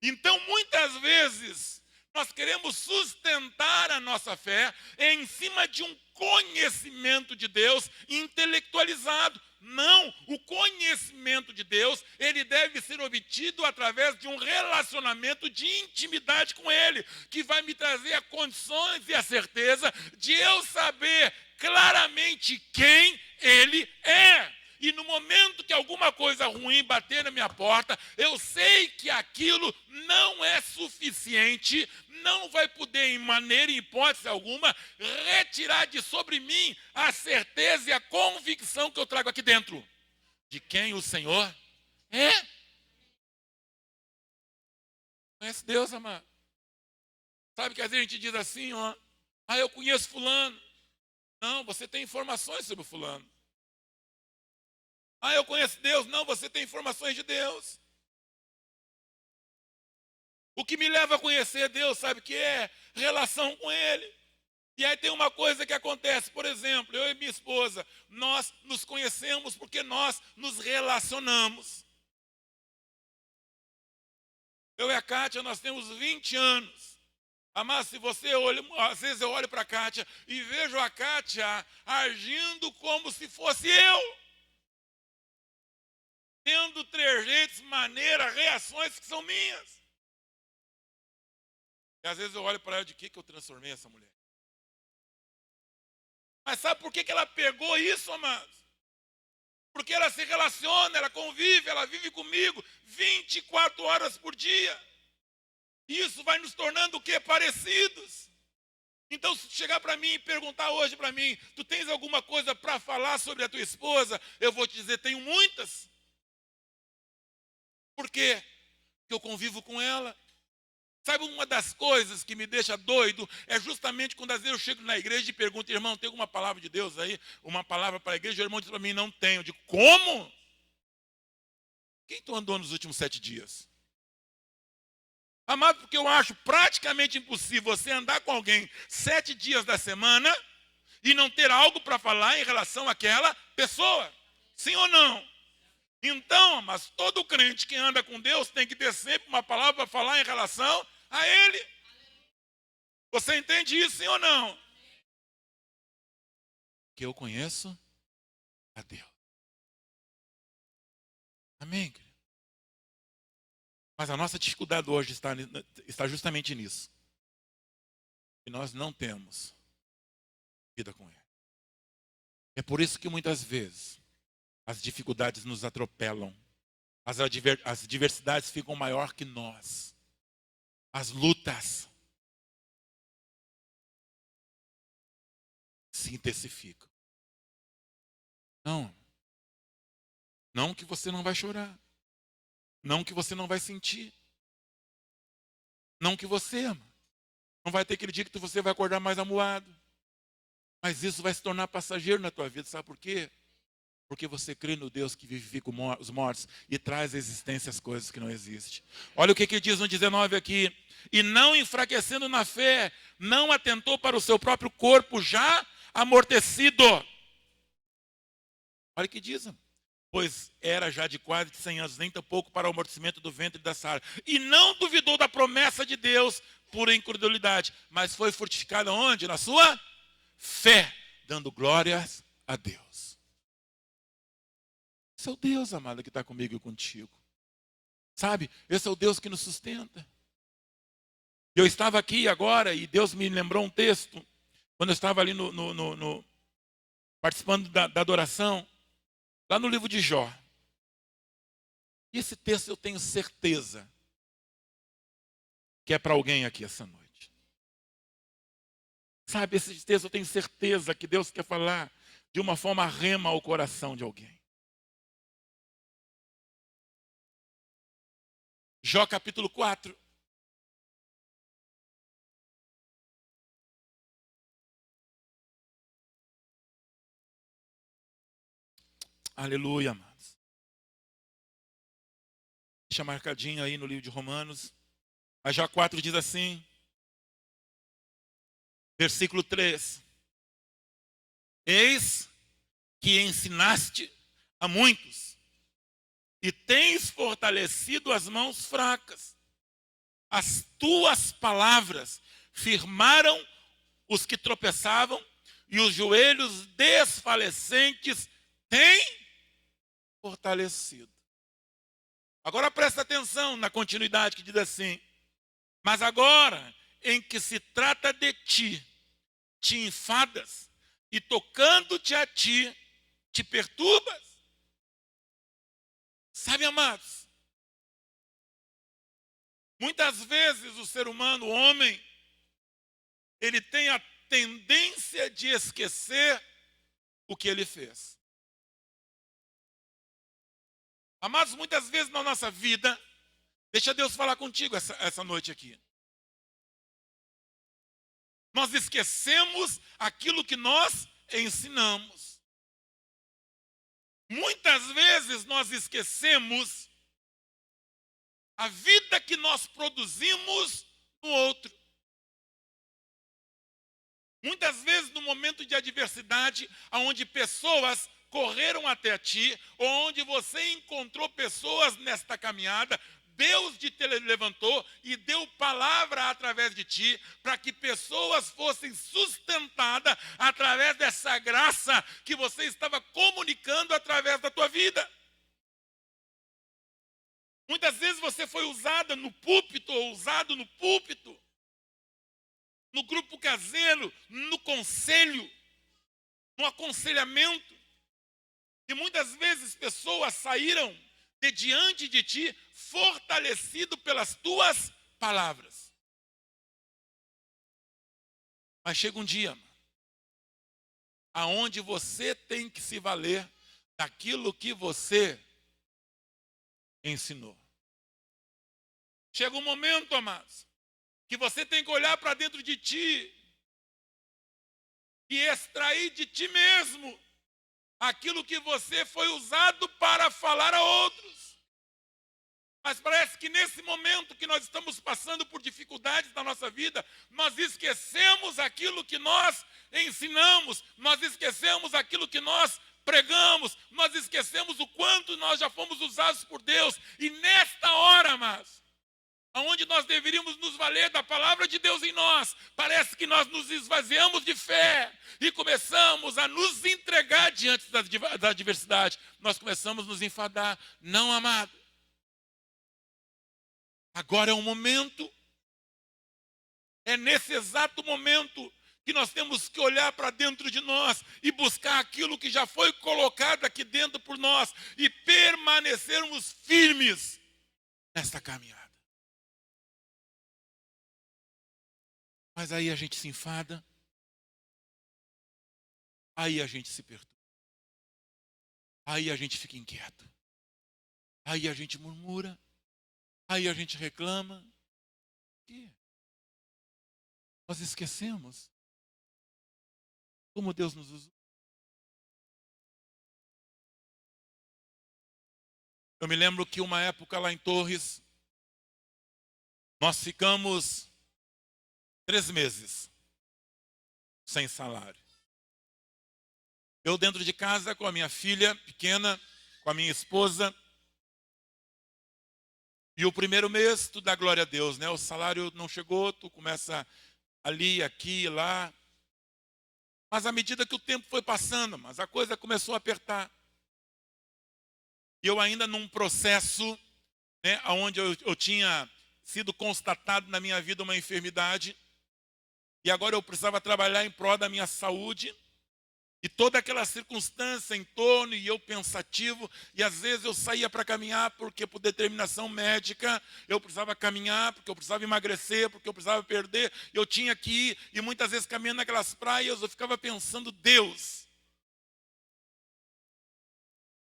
Então, muitas vezes, nós queremos sustentar a nossa fé em cima de um conhecimento de Deus intelectualizado. Não, o conhecimento de Deus, ele deve ser obtido através de um relacionamento de intimidade com Ele, que vai me trazer as condições e a certeza de eu saber claramente quem Ele é. E no momento que alguma coisa ruim bater na minha porta, eu sei que aquilo não é suficiente, não vai poder, em maneira e hipótese alguma, retirar de sobre mim a certeza e a convicção que eu trago aqui dentro. De quem o Senhor é. Conhece Deus, amado? Sabe que às vezes a gente diz assim, ó, eu conheço fulano. Não, você tem informações sobre o fulano. Eu conheço Deus. Não, você tem informações de Deus. O que me leva a conhecer Deus, sabe o que é? Relação com Ele. E aí tem uma coisa que acontece, por exemplo, eu e minha esposa, nós nos conhecemos porque nós nos relacionamos. Eu e a Kátia, nós temos 20 anos. Mas se você olha, às vezes eu olho para a Kátia e vejo a Kátia agindo como se fosse eu. Tendo trejeitos, maneiras, reações que são minhas. E às vezes eu olho para ela, de que eu transformei essa mulher? Mas sabe por que ela pegou isso, amados? Porque ela se relaciona, ela convive, ela vive comigo 24 horas por dia. E isso vai nos tornando o quê? Parecidos. Então, se chegar para mim e perguntar hoje para mim, tu tens alguma coisa para falar sobre a tua esposa? Eu vou te dizer, tenho muitas. Por quê? Porque eu convivo com ela. Sabe, uma das coisas que me deixa doido é justamente quando às vezes eu chego na igreja e pergunto, irmão, tem alguma palavra de Deus aí? Uma palavra para a igreja? O irmão diz para mim, não tenho. Eu digo, como? Quem tu andou nos últimos 7 dias? Amado, porque eu acho praticamente impossível você andar com alguém 7 dias da semana e não ter algo para falar em relação àquela pessoa. Sim ou não? Então, mas todo crente que anda com Deus tem que ter sempre uma palavra para falar em relação a Ele. Você entende isso, sim ou não? Que eu conheço a Deus. Amém, querido? Mas a nossa dificuldade hoje está justamente nisso. Que nós não temos vida com Ele. É por isso que muitas vezes as dificuldades nos atropelam. As diversidades ficam maior que nós. As lutas se intensificam. Não que você não vai chorar. Não que você não vai sentir. Não que você não vai ter aquele dia que você vai acordar mais amuado. Mas isso vai se tornar passageiro na tua vida. Sabe por quê? Porque você crê no Deus que vivifica os mortos e traz à existência as coisas que não existem. Olha o que diz no 19 aqui. E não enfraquecendo na fé, não atentou para o seu próprio corpo já amortecido. Olha o que diz. Pois era já de quase 100 anos, nem tampouco para o amortecimento do ventre da Sara. E não duvidou da promessa de Deus por incredulidade, mas foi fortificada onde? Na sua fé, dando glórias a Deus. Esse é o Deus, amado, que está comigo e contigo. Sabe? Esse é o Deus que nos sustenta. Eu estava aqui agora e Deus me lembrou um texto, quando eu estava ali participando da adoração, lá no livro de Jó. E esse texto eu tenho certeza que é para alguém aqui essa noite. Sabe, esse texto eu tenho certeza que Deus quer falar de uma forma rema ao coração de alguém. Jó capítulo 4. Aleluia, amados. Deixa marcadinho aí no livro de Romanos. A Jó 4 diz assim, versículo 3. Eis que ensinaste a muitos e tens fortalecido as mãos fracas. As tuas palavras firmaram os que tropeçavam e os joelhos desfalecentes têm fortalecido. Agora presta atenção na continuidade que diz assim. Mas agora, em que se trata de ti, te enfadas e tocando-te a ti, te perturbas. Sabe, amados? Muitas vezes o ser humano, o homem, ele tem a tendência de esquecer o que ele fez. Amados, muitas vezes na nossa vida, deixa Deus falar contigo essa noite aqui. Nós esquecemos aquilo que nós ensinamos. Muitas vezes nós esquecemos a vida que nós produzimos no outro. Muitas vezes no momento de adversidade, onde pessoas correram até ti, ou onde você encontrou pessoas nesta caminhada, Deus te levantou e deu palavra através de ti, para que pessoas fossem sustentadas através dessa graça que você estava comunicando através da tua vida. Muitas vezes você foi usada no púlpito, ou usado no púlpito, no grupo caseiro, no conselho, no aconselhamento. E muitas vezes pessoas saíram de diante de ti fortalecido pelas tuas palavras. Mas chega um dia aonde você tem que se valer daquilo que você ensinou. Chega um momento, amados, que você tem que olhar para dentro de ti e extrair de ti mesmo aquilo que você foi usado para falar a outros. Mas parece que nesse momento que nós estamos passando por dificuldades na nossa vida, nós esquecemos aquilo que nós ensinamos, nós esquecemos aquilo que nós pregamos, nós esquecemos o quanto nós já fomos usados por Deus. E nesta hora, amados, onde nós deveríamos nos valer da palavra de Deus em nós, parece que nós nos esvaziamos de fé e começamos a nos entregar diante da adversidade. Nós começamos a nos enfadar. Não, amado. Agora é o momento, é nesse exato momento que nós temos que olhar para dentro de nós e buscar aquilo que já foi colocado aqui dentro por nós e permanecermos firmes nesta caminhada. Mas aí a gente se enfada, aí a gente se perturba, aí a gente fica inquieto, aí a gente murmura, aí a gente reclama. Por quê? Nós esquecemos como Deus nos usou. Eu me lembro que uma época lá em Torres, nós ficamos 3 meses sem salário. Eu dentro de casa com a minha filha pequena, com a minha esposa. E o primeiro mês, tu dá glória a Deus, né? O salário não chegou, tu começa ali, aqui, lá. Mas à medida que o tempo foi passando, mas a coisa começou a apertar. E eu ainda num processo, né, onde eu tinha sido constatado na minha vida uma enfermidade. E agora eu precisava trabalhar em prol da minha saúde. E toda aquela circunstância em torno, e eu pensativo, e às vezes eu saía para caminhar, porque por determinação médica, eu precisava caminhar, porque eu precisava emagrecer, porque eu precisava perder, eu tinha que ir, e muitas vezes caminhando naquelas praias, eu ficava pensando, Deus,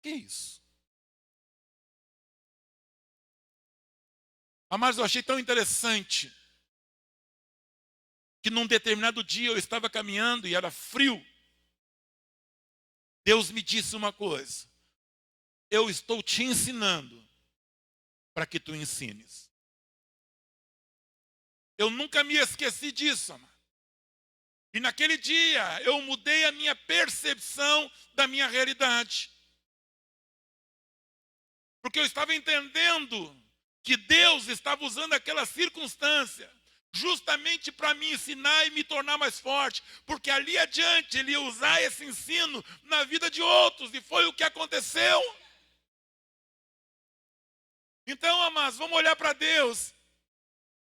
que é isso? Mas eu achei tão interessante, que num determinado dia eu estava caminhando, e era frio, Deus me disse uma coisa: eu estou te ensinando para que tu ensines. Eu nunca me esqueci disso, amado. E naquele dia eu mudei a minha percepção da minha realidade. Porque eu estava entendendo que Deus estava usando aquela circunstância justamente para me ensinar e me tornar mais forte, porque ali adiante ele ia usar esse ensino na vida de outros, e foi o que aconteceu. Então, amados, vamos olhar para Deus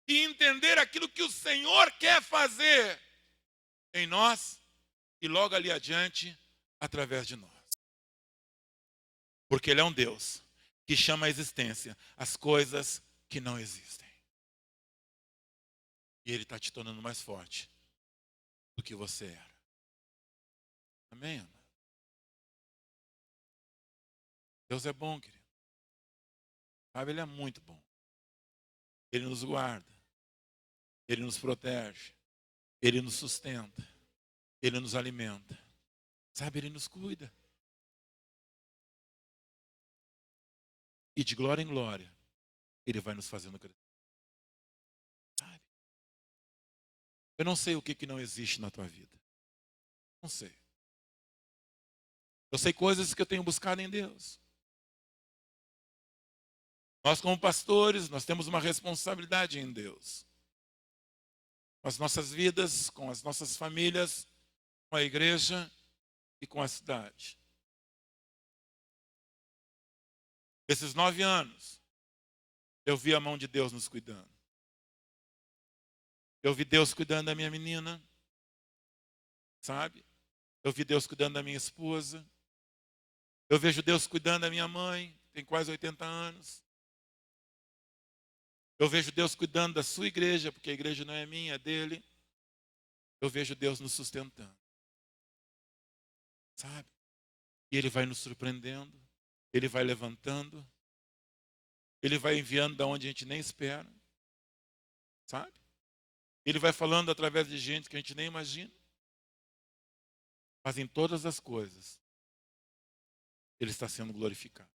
e entender aquilo que o Senhor quer fazer em nós e logo ali adiante através de nós. Porque Ele é um Deus que chama à existência as coisas que não existem. E Ele está te tornando mais forte do que você era. Amém, amado? Deus é bom, querido. Sabe, Ele é muito bom. Ele nos guarda. Ele nos protege. Ele nos sustenta. Ele nos alimenta. Sabe, Ele nos cuida. E de glória em glória, Ele vai nos fazendo crescer. Sabe? Eu não sei o que não existe na tua vida. Não sei. Eu sei coisas que eu tenho buscado em Deus. Nós, como pastores, nós temos uma responsabilidade em Deus. Com as nossas vidas, com as nossas famílias, com a igreja e com a cidade. Esses 9 anos, eu vi a mão de Deus nos cuidando. Eu vi Deus cuidando da minha menina, sabe? Eu vi Deus cuidando da minha esposa. Eu vejo Deus cuidando da minha mãe, tem quase 80 anos. Eu vejo Deus cuidando da sua igreja, porque a igreja não é minha, é dele. Eu vejo Deus nos sustentando. Sabe? E Ele vai nos surpreendendo. Ele vai levantando. Ele vai enviando da onde a gente nem espera. Sabe? Ele vai falando através de gente que a gente nem imagina. Mas em todas as coisas, Ele está sendo glorificado.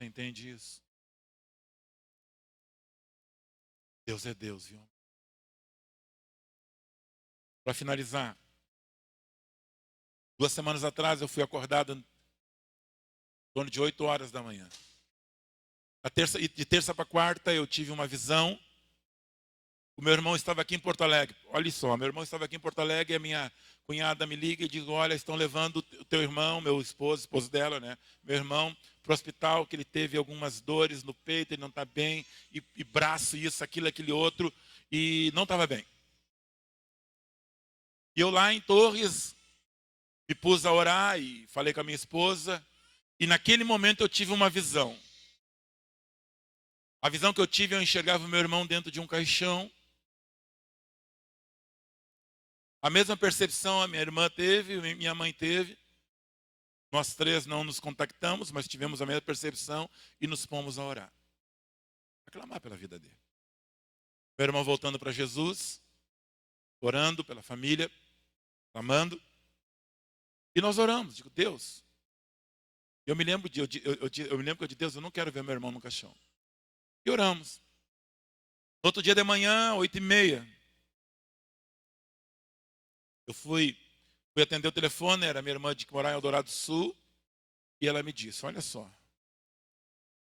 Você entende isso? Deus é Deus, viu? Para finalizar, 2 semanas atrás eu fui acordado em torno de 8 horas da manhã. De terça para quarta eu tive uma visão. O meu irmão estava aqui em Porto Alegre. Olha só, meu irmão estava aqui em Porto Alegre e a minha cunhada me liga e diz: olha, estão levando o teu irmão, meu esposo dela, né? Meu irmão, para o hospital, que ele teve algumas dores no peito, ele não está bem, e braço, isso, aquilo, aquele outro, e não estava bem. E eu lá em Torres, me pus a orar e falei com a minha esposa, e naquele momento eu tive uma visão. A visão que eu tive, eu enxergava o meu irmão dentro de um caixão. A mesma percepção a minha irmã teve, minha mãe teve. Nós três não nos contactamos, mas tivemos a mesma percepção e nos pomos a orar. A clamar pela vida dele. Meu irmão voltando para Jesus, orando pela família, clamando. E nós oramos, digo: Deus, eu me lembro que eu de Deus, eu não quero ver meu irmão no caixão. E oramos. Outro dia de manhã, 8h30, eu fui atender o telefone, era minha irmã de morar em Eldorado do Sul, e ela me disse: olha só,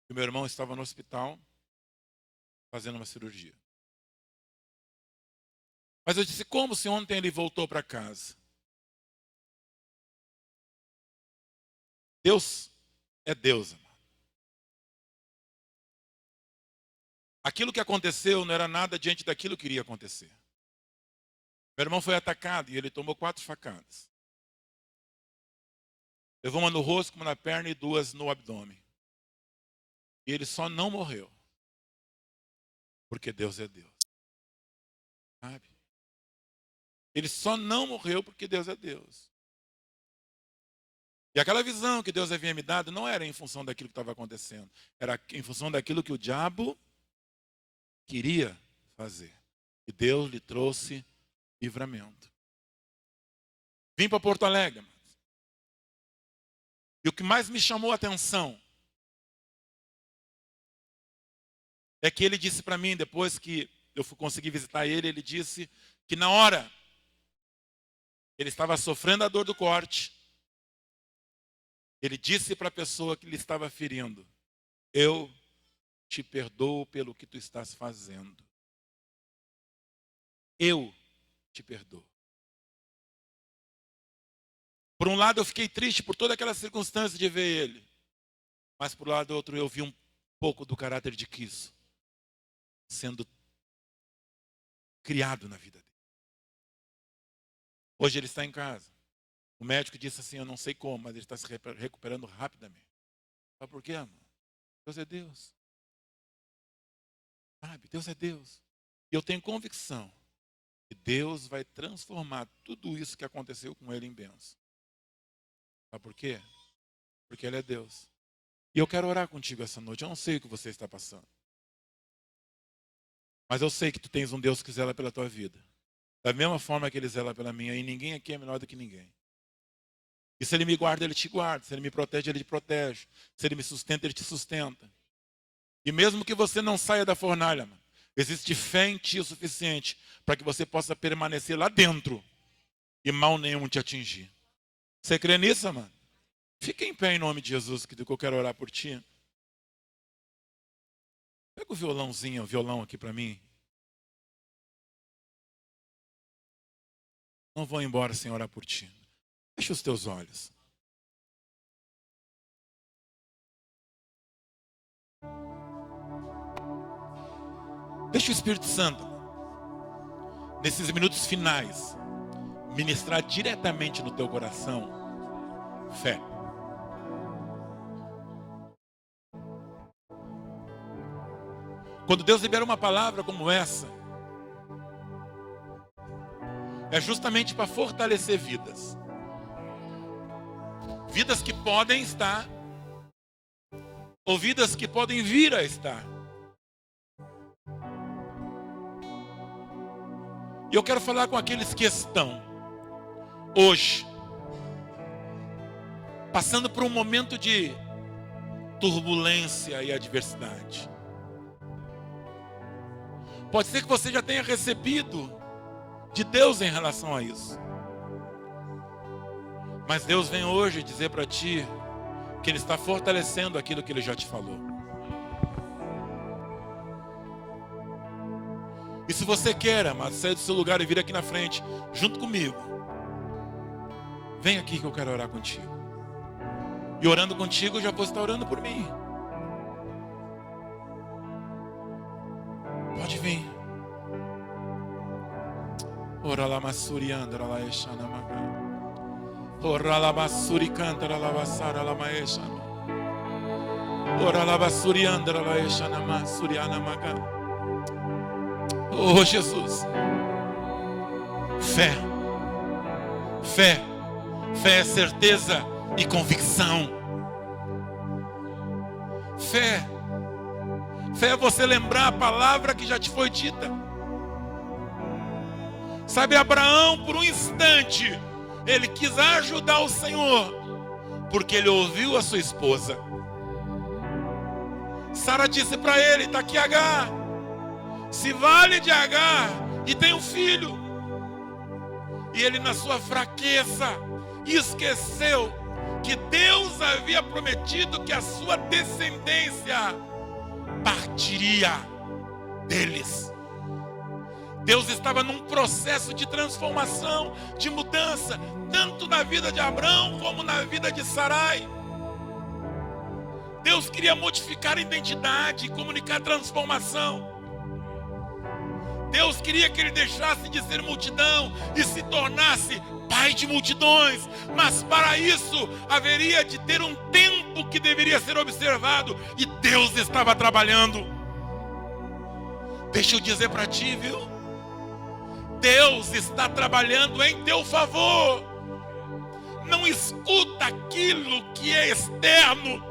o meu irmão estava no hospital fazendo uma cirurgia. Mas eu disse: como se ontem ele voltou para casa? Deus é Deus, amado. Aquilo que aconteceu não era nada diante daquilo que iria acontecer. Meu irmão foi atacado e ele tomou 4 facadas. Levou uma no rosto, uma na perna e 2 no abdômen. E ele só não morreu. Porque Deus é Deus. Sabe? Ele só não morreu porque Deus é Deus. E aquela visão que Deus havia me dado não era em função daquilo que estava acontecendo. Era em função daquilo que o diabo queria fazer. E Deus lhe trouxe livramento. Vim para Porto Alegre. E o que mais me chamou a atenção é que ele disse para mim, depois que eu consegui visitar ele, ele disse que na hora ele estava sofrendo a dor do corte, ele disse para a pessoa que lhe estava ferindo: eu te perdoo pelo que tu estás fazendo. Eu te perdoo. Por um lado eu fiquei triste por toda aquela circunstância de ver ele. Mas por lado outro eu vi um pouco do caráter de Cristo sendo criado na vida dele. Hoje ele está em casa. O médico disse assim: eu não sei como, mas ele está se recuperando rapidamente. Sabe por quê, amor? Deus é Deus. Sabe? Deus é Deus. E eu tenho convicção que Deus vai transformar tudo isso que aconteceu com ele em bênção. Sabe por quê? Porque ele é Deus. E eu quero orar contigo essa noite. Eu não sei o que você está passando. Mas eu sei que tu tens um Deus que zela pela tua vida. Da mesma forma que ele zela pela minha. E ninguém aqui é menor do que ninguém. E se ele me guarda, ele te guarda. Se ele me protege, ele te protege. Se ele me sustenta, ele te sustenta. E mesmo que você não saia da fornalha, mano, existe fé em ti o suficiente para que você possa permanecer lá dentro e mal nenhum te atingir. Você crê nisso, mano? Fica em pé em nome de Jesus, que eu quero orar por ti. Pega o violão aqui para mim. Não vou embora sem orar por ti. Fecha os teus olhos. Deixa o Espírito Santo, nesses minutos finais, ministrar diretamente no teu coração fé. Quando Deus libera uma palavra como essa, é justamente para fortalecer vidas. Vidas que podem estar, ou vidas que podem vir a estar. E eu quero falar com aqueles que estão hoje passando por um momento de turbulência e adversidade. Pode ser que você já tenha recebido de Deus em relação a isso. Mas Deus vem hoje dizer para ti que Ele está fortalecendo aquilo que Ele já te falou. E se você quer, amado, sair do seu lugar e vir aqui na frente, junto comigo, vem aqui que eu quero orar contigo. E orando contigo, eu já vou estar orando por mim. Pode vir. Ora lá masuri andra lá eshana maga. Ora lá masuri cantara lá basara lá maeshana. Ora lá basuri andra lá eshana masuriana maga. Oh Jesus. Fé. Fé. Fé é certeza e convicção. Fé. Fé é você lembrar a palavra que já te foi dita. Sabe, Abraão, por um instante, ele quis ajudar o Senhor, porque ele ouviu a sua esposa. Sara disse para ele: está aqui Agar, se vale de Agar e tem um filho. E ele, na sua fraqueza, esqueceu que Deus havia prometido que a sua descendência partiria deles. Deus estava num processo de transformação, de mudança, tanto na vida de Abraão como na vida de Sarai. Deus queria modificar a identidade, comunicar transformação. Deus queria que ele deixasse de ser multidão e se tornasse pai de multidões. Mas para isso haveria de ter um tempo que deveria ser observado, e Deus estava trabalhando. Deixa eu dizer para ti, viu? Deus está trabalhando em teu favor. Não escuta aquilo que é externo.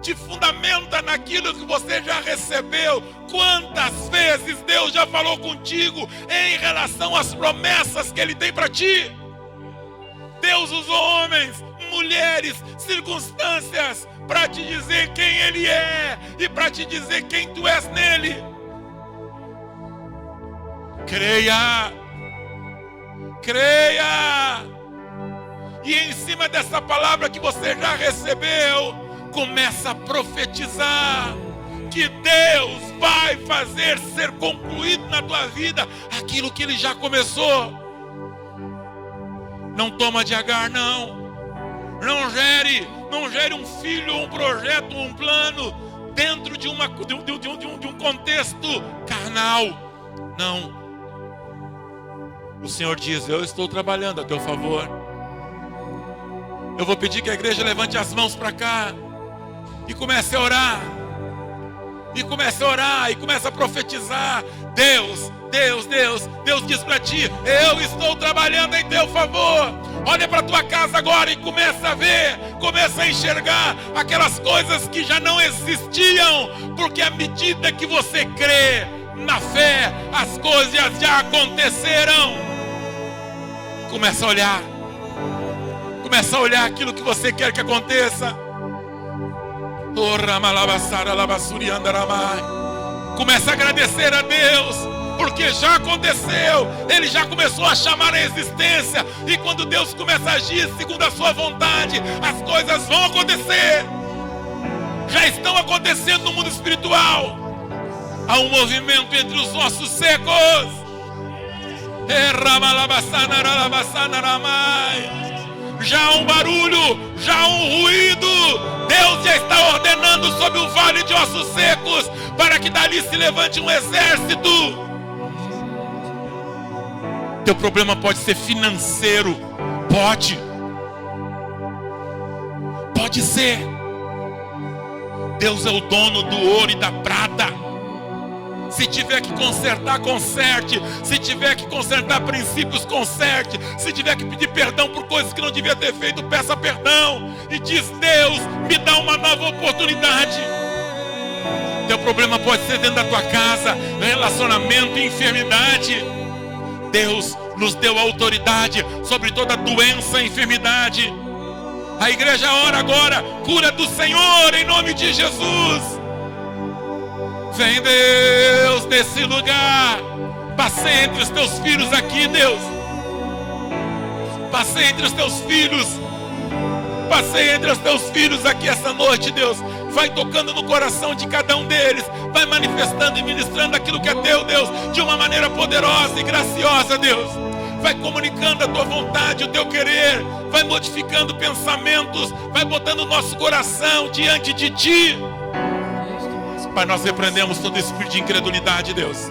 Te fundamenta naquilo que você já recebeu. Quantas vezes Deus já falou contigo em relação às promessas que Ele tem para ti? Deus usou homens, mulheres, circunstâncias para te dizer quem Ele é e para te dizer quem tu és nele. Creia, creia, e em cima dessa palavra que você já recebeu, começa a profetizar que Deus vai fazer ser concluído na tua vida aquilo que Ele já começou. Não toma de Agar, não. Não gere um filho, um projeto, um plano dentro de um contexto carnal. Não. O Senhor diz: eu estou trabalhando a teu favor. Eu vou pedir que a igreja levante as mãos para cá e comece a orar. E comece a orar, e comece a profetizar. Deus diz para ti: eu estou trabalhando em teu favor. Olha para tua casa agora e começa a ver, começa a enxergar aquelas coisas que já não existiam, porque à medida que você crê na fé, as coisas já aconteceram. Começa a olhar. Começa a olhar aquilo que você quer que aconteça. Começa a agradecer a Deus, porque já aconteceu. Ele já começou a chamar a existência. E quando Deus começa a agir segundo a sua vontade, as coisas vão acontecer. Já estão acontecendo no mundo espiritual. Há um movimento entre os ossos secos. Já há um barulho, já há um ruído. Deus já está ordenando sobre o vale de ossos secos, para que dali se levante um exército. Teu problema pode ser financeiro. Pode ser. Deus é o dono do ouro e da prata. Se tiver que consertar, conserte. Se tiver que consertar princípios, conserte. Se tiver que pedir perdão por coisas que não devia ter feito, peça perdão. E diz: Deus, me dá uma nova oportunidade. Teu problema pode ser dentro da tua casa, relacionamento e enfermidade. Deus nos deu autoridade sobre toda doença e enfermidade. A igreja ora agora, cura do Senhor, em nome de Jesus. Vem, Deus, nesse lugar. Passe entre os teus filhos aqui, Deus. Passe entre os teus filhos. Passe entre os teus filhos aqui essa noite, Deus. Vai tocando no coração de cada um deles. Vai manifestando e ministrando aquilo que é teu, Deus, de uma maneira poderosa e graciosa, Deus. Vai comunicando a tua vontade, o teu querer. Vai modificando pensamentos. Vai botando o nosso coração diante de ti. Pai, nós repreendemos todo espírito de incredulidade, Deus.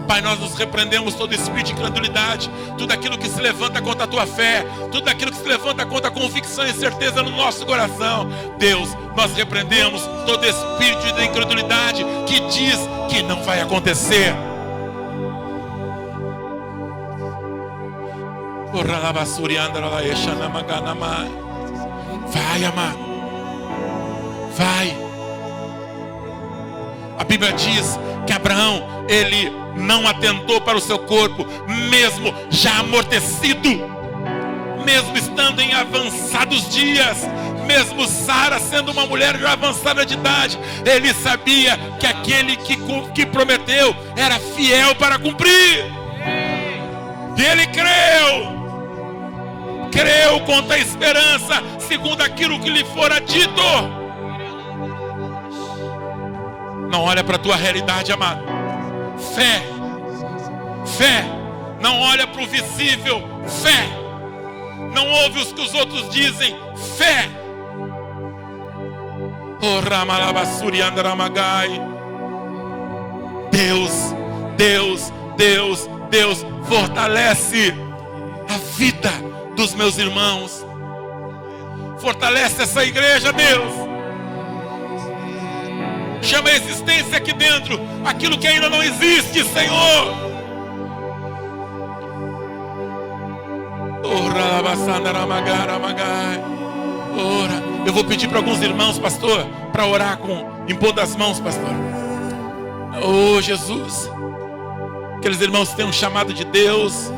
Pai, nós nos repreendemos todo espírito de incredulidade. Tudo aquilo que se levanta contra a tua fé. Tudo aquilo que se levanta contra a convicção e certeza no nosso coração. Deus, nós repreendemos todo espírito de incredulidade que diz que não vai acontecer. Vai, amado. Vai. A Bíblia diz que Abraão, ele não atentou para o seu corpo, mesmo já amortecido, mesmo estando em avançados dias, mesmo Sara sendo uma mulher já avançada de idade, ele sabia que aquele que prometeu era fiel para cumprir. E ele creu contra a esperança, segundo aquilo que lhe fora dito. Não olha para a tua realidade, amado. Fé. Não olha para o visível. Fé. Não ouve os que os outros dizem. Fé. Deus, fortalece a vida dos meus irmãos. Fortalece essa igreja, Deus. Chama a existência aqui dentro aquilo que ainda não existe, Senhor. Ora. Eu vou pedir para alguns irmãos, pastor, para orar impondo as mãos, pastor. Oh, Jesus. Aqueles irmãos que têm um chamado de Deus.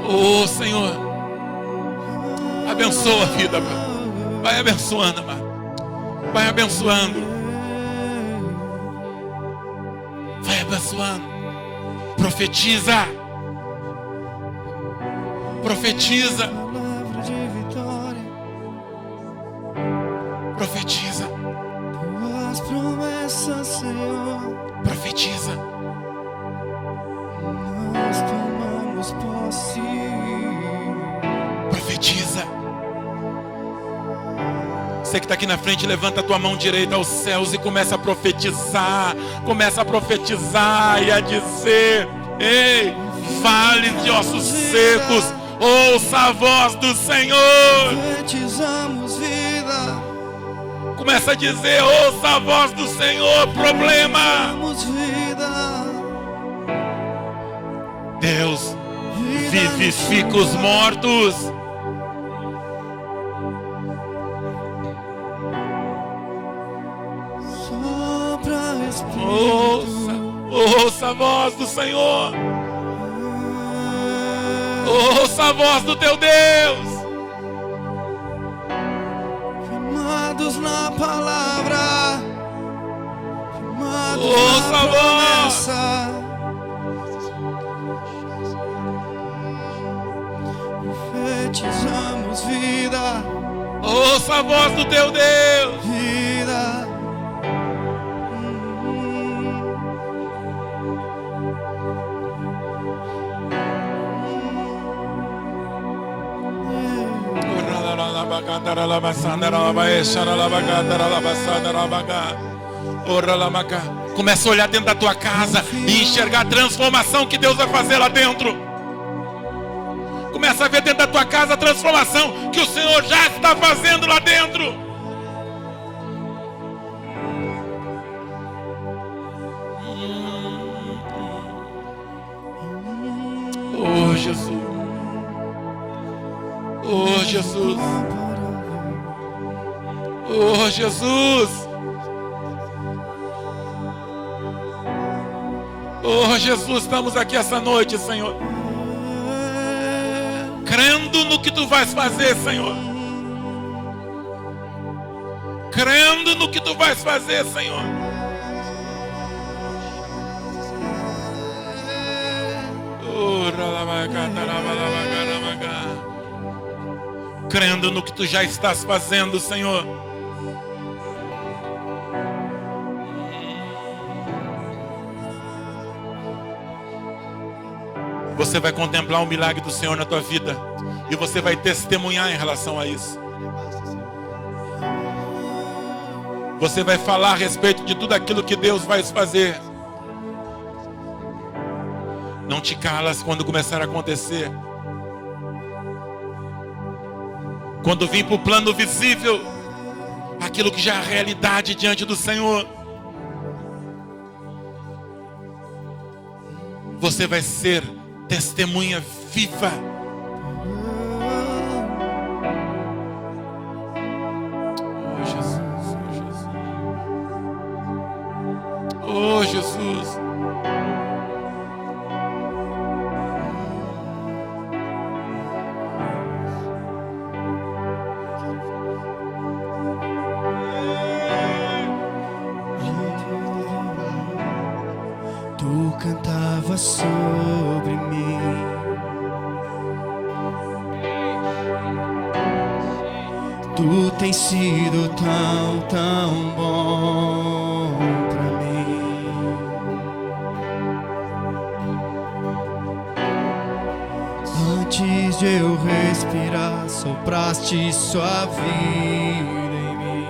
Oh, Senhor. Abençoa a vida, mano. Vai abençoando, mano. Vai abençoando. Vai abençoando. Profetiza. Profetiza. Profetiza.
Tuas promessas, Senhor.
Profetiza.
Nós tomamos posse.
Profetiza. Você que está aqui na frente, levanta a tua mão direita aos céus e começa a profetizar. Começa a profetizar e a dizer: ei, vales de ossos secos, ouça a voz do Senhor.
Profetizamos vida.
Começa a dizer: ouça a voz do Senhor. Problema.
Profetizamos vida.
Deus vivifica os mortos. Ouça a voz do Senhor. Ouça a voz do teu Deus.
Firmados na palavra. Firmados
Ouça
na
a voz.
promessa. Profetizamos vida.
Ouça a voz do teu Deus.
Vida.
Começa a olhar dentro da tua casa e enxergar a transformação que Deus vai fazer lá dentro. Começa a ver dentro da tua casa a transformação que o Senhor já está fazendo lá dentro. Oh, Jesus. Oh, Jesus. Oh, Jesus. Oh, Jesus, estamos aqui essa noite, Senhor. crendo no que tu vais fazer, Senhor. Crendo no que tu vais fazer, Senhor. Crendo no que tu já estás fazendo, Senhor. Você vai contemplar o milagre do Senhor na tua vida. E você vai testemunhar em relação a isso. Você vai falar a respeito de tudo aquilo que Deus vai fazer. Não te calas quando começar a acontecer. Quando vir para o plano visível, aquilo que já é realidade diante do Senhor, você vai ser testemunha viva. Oh Jesus, oh Jesus. Oh Jesus.
Tu cantavas sobre mim, tu tens sido tão, tão bom pra mim. Antes de eu respirar, sopraste sua vida em mim.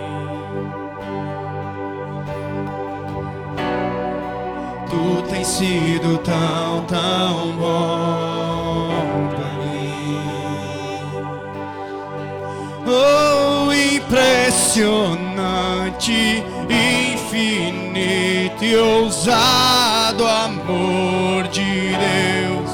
Tu tens sido tão, tão bom pra mim. Oh, impressionante, infinito e ousado amor de Deus.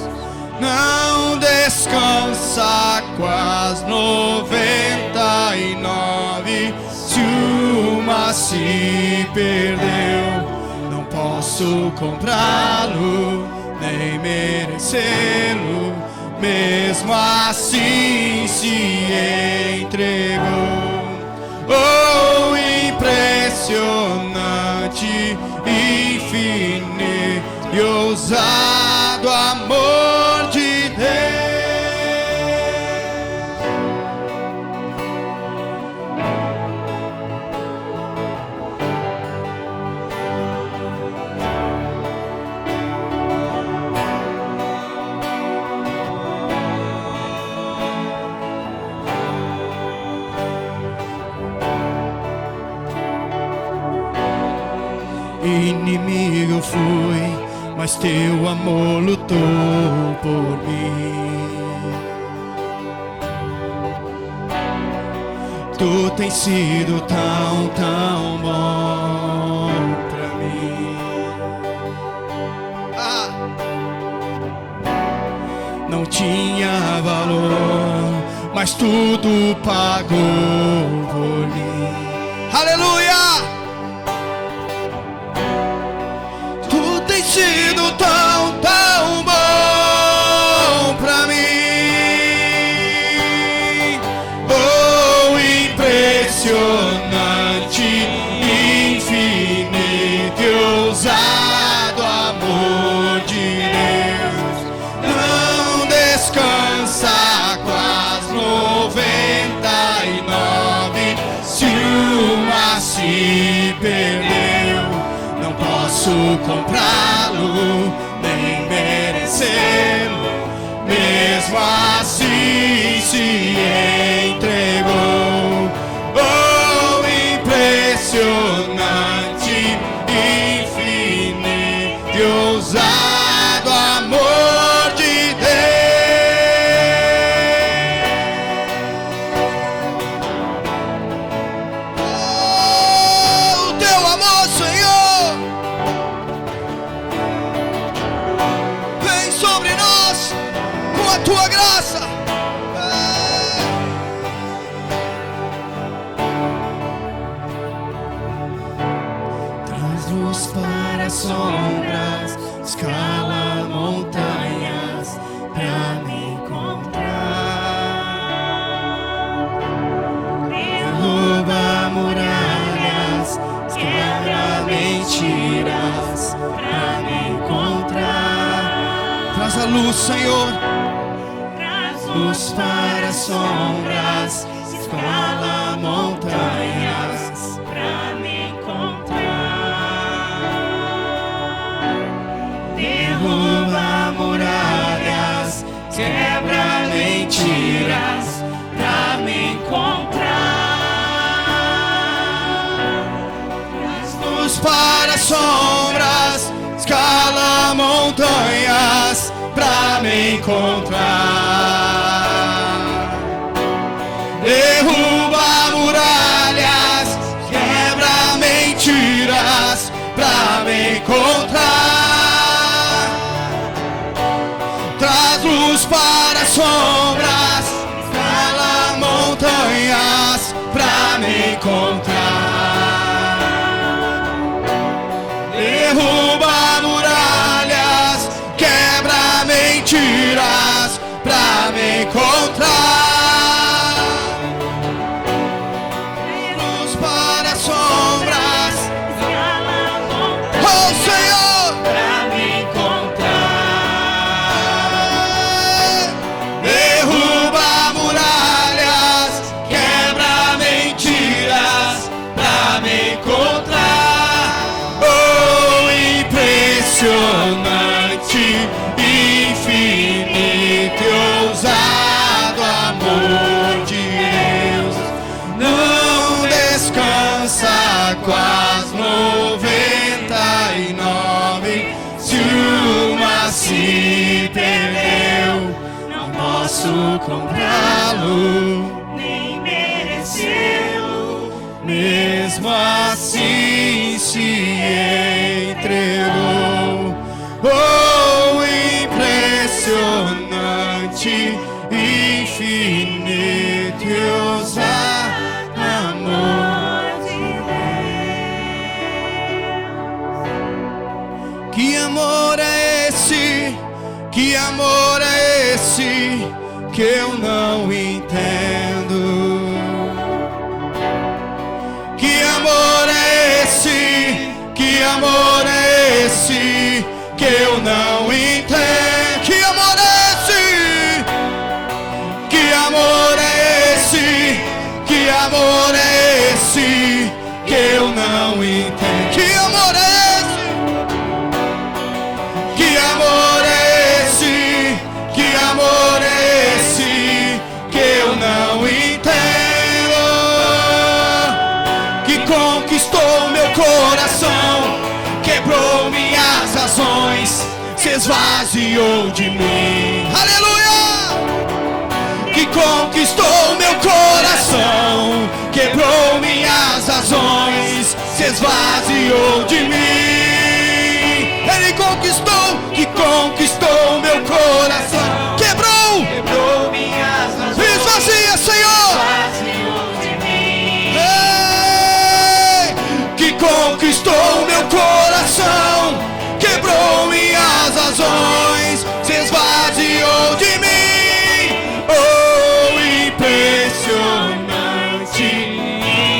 Não descansa com as 99, se uma se perdeu. Não posso comprá-lo, nem merecê-lo, mesmo assim se entregou. Oh, impressionante, infinito e ousado amor de Deus. Inimigo fui, mas teu amor lutou por mim. Tu tens sido tão, tão bom pra mim. Não tinha valor, mas tudo pagou por mim. Aleluia! Tem sido tão, tão bom pra mim. Oh, impressionante, infinito e ousado amor de Deus. Não descansa com as 99, se uma se perdeu. Não posso comprá-lo, nem merecê-lo, mesmo assim se entregou. Oh, impressionante, infinito e ousado amor de Deus. Oh, o teu amor, Senhor, sobre nós, com a tua graça. Traz luz para as sombras, escala montanhas pra me encontrar. mentiras pra me encontrar. Traz a luz, Senhor. Traz luz para as sombras, escala montanhas pra me encontrar. Derruba muralhas, quebra mentiras pra me encontrar. Traz luz para as sombras, escala montanhas pra me encontrar. Derruba muralhas, quebra mentiras pra me encontrar. Traz luz para as sombras, escala montanhas pra me encontrar. Derruba muralhas, quebra mentiras pra me encontrar. Luz para as sombras, oh Senhor, pra me encontrar. Derruba muralhas, quebra mentiras pra me encontrar. Oh, impressionante, infinito e ousado amor de Deus. Não descansa com as 99. Se uma se perdeu, não posso comprá-lo, nem merecê-lo. Mesmo assim se entregou. Oh, impressionante, infinito e ousado amor de Deus. Que amor é esse? Que amor é esse que eu não entendo? Que amor é esse? Que amor é esse que eu não entendo? Que amor é esse? Que amor é esse? Que amor é esse que eu não entendo? Que amor é esse? Que amor é esse? Que amor é esse que eu não entendo? Que conquistou meu coração, quebrou minhas razões, se esvaziou de mim. Aleluia! Que conquistou meu coração, quebrou minhas razões, se esvaziou de mim. Ele conquistou, que conquistou meu coração, quebrou minhas razões, esvazia, Senhor, esvaziou de mim. Ei, que conquistou meu coração, quebrou minhas razões, se esvaziou de mim. Oh, impressionante,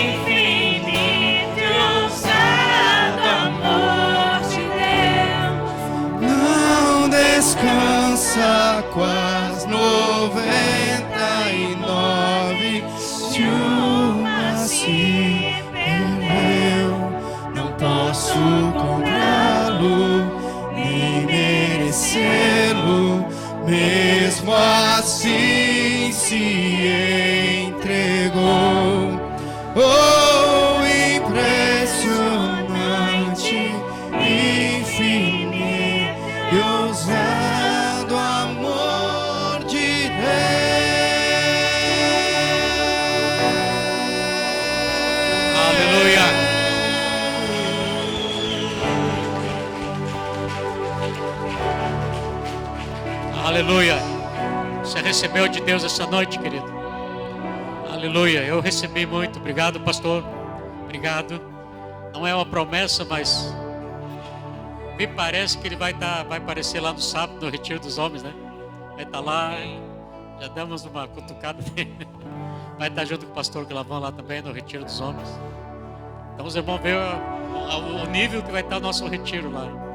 infinito e ousado amor de Deus. Não descansa com as 99. Se uma se perdeu, não posso comprá-lo, nem merecê-lo. Mesmo assim se entregou. Oh, impressionante, infinito e ousado amor de Deus.
Aleluia. Aleluia. Você recebeu de Deus essa noite, querido? Aleluia. Eu recebi muito. Obrigado, pastor. Obrigado. Não é uma promessa, mas me parece que ele vai aparecer lá no sábado, no Retiro dos Homens, né? Vai estar lá. Já damos uma cutucada nele. Vai estar junto com o pastor Glavão lá também no Retiro dos Homens. Então os irmãos veem o nível que vai estar o nosso retiro lá.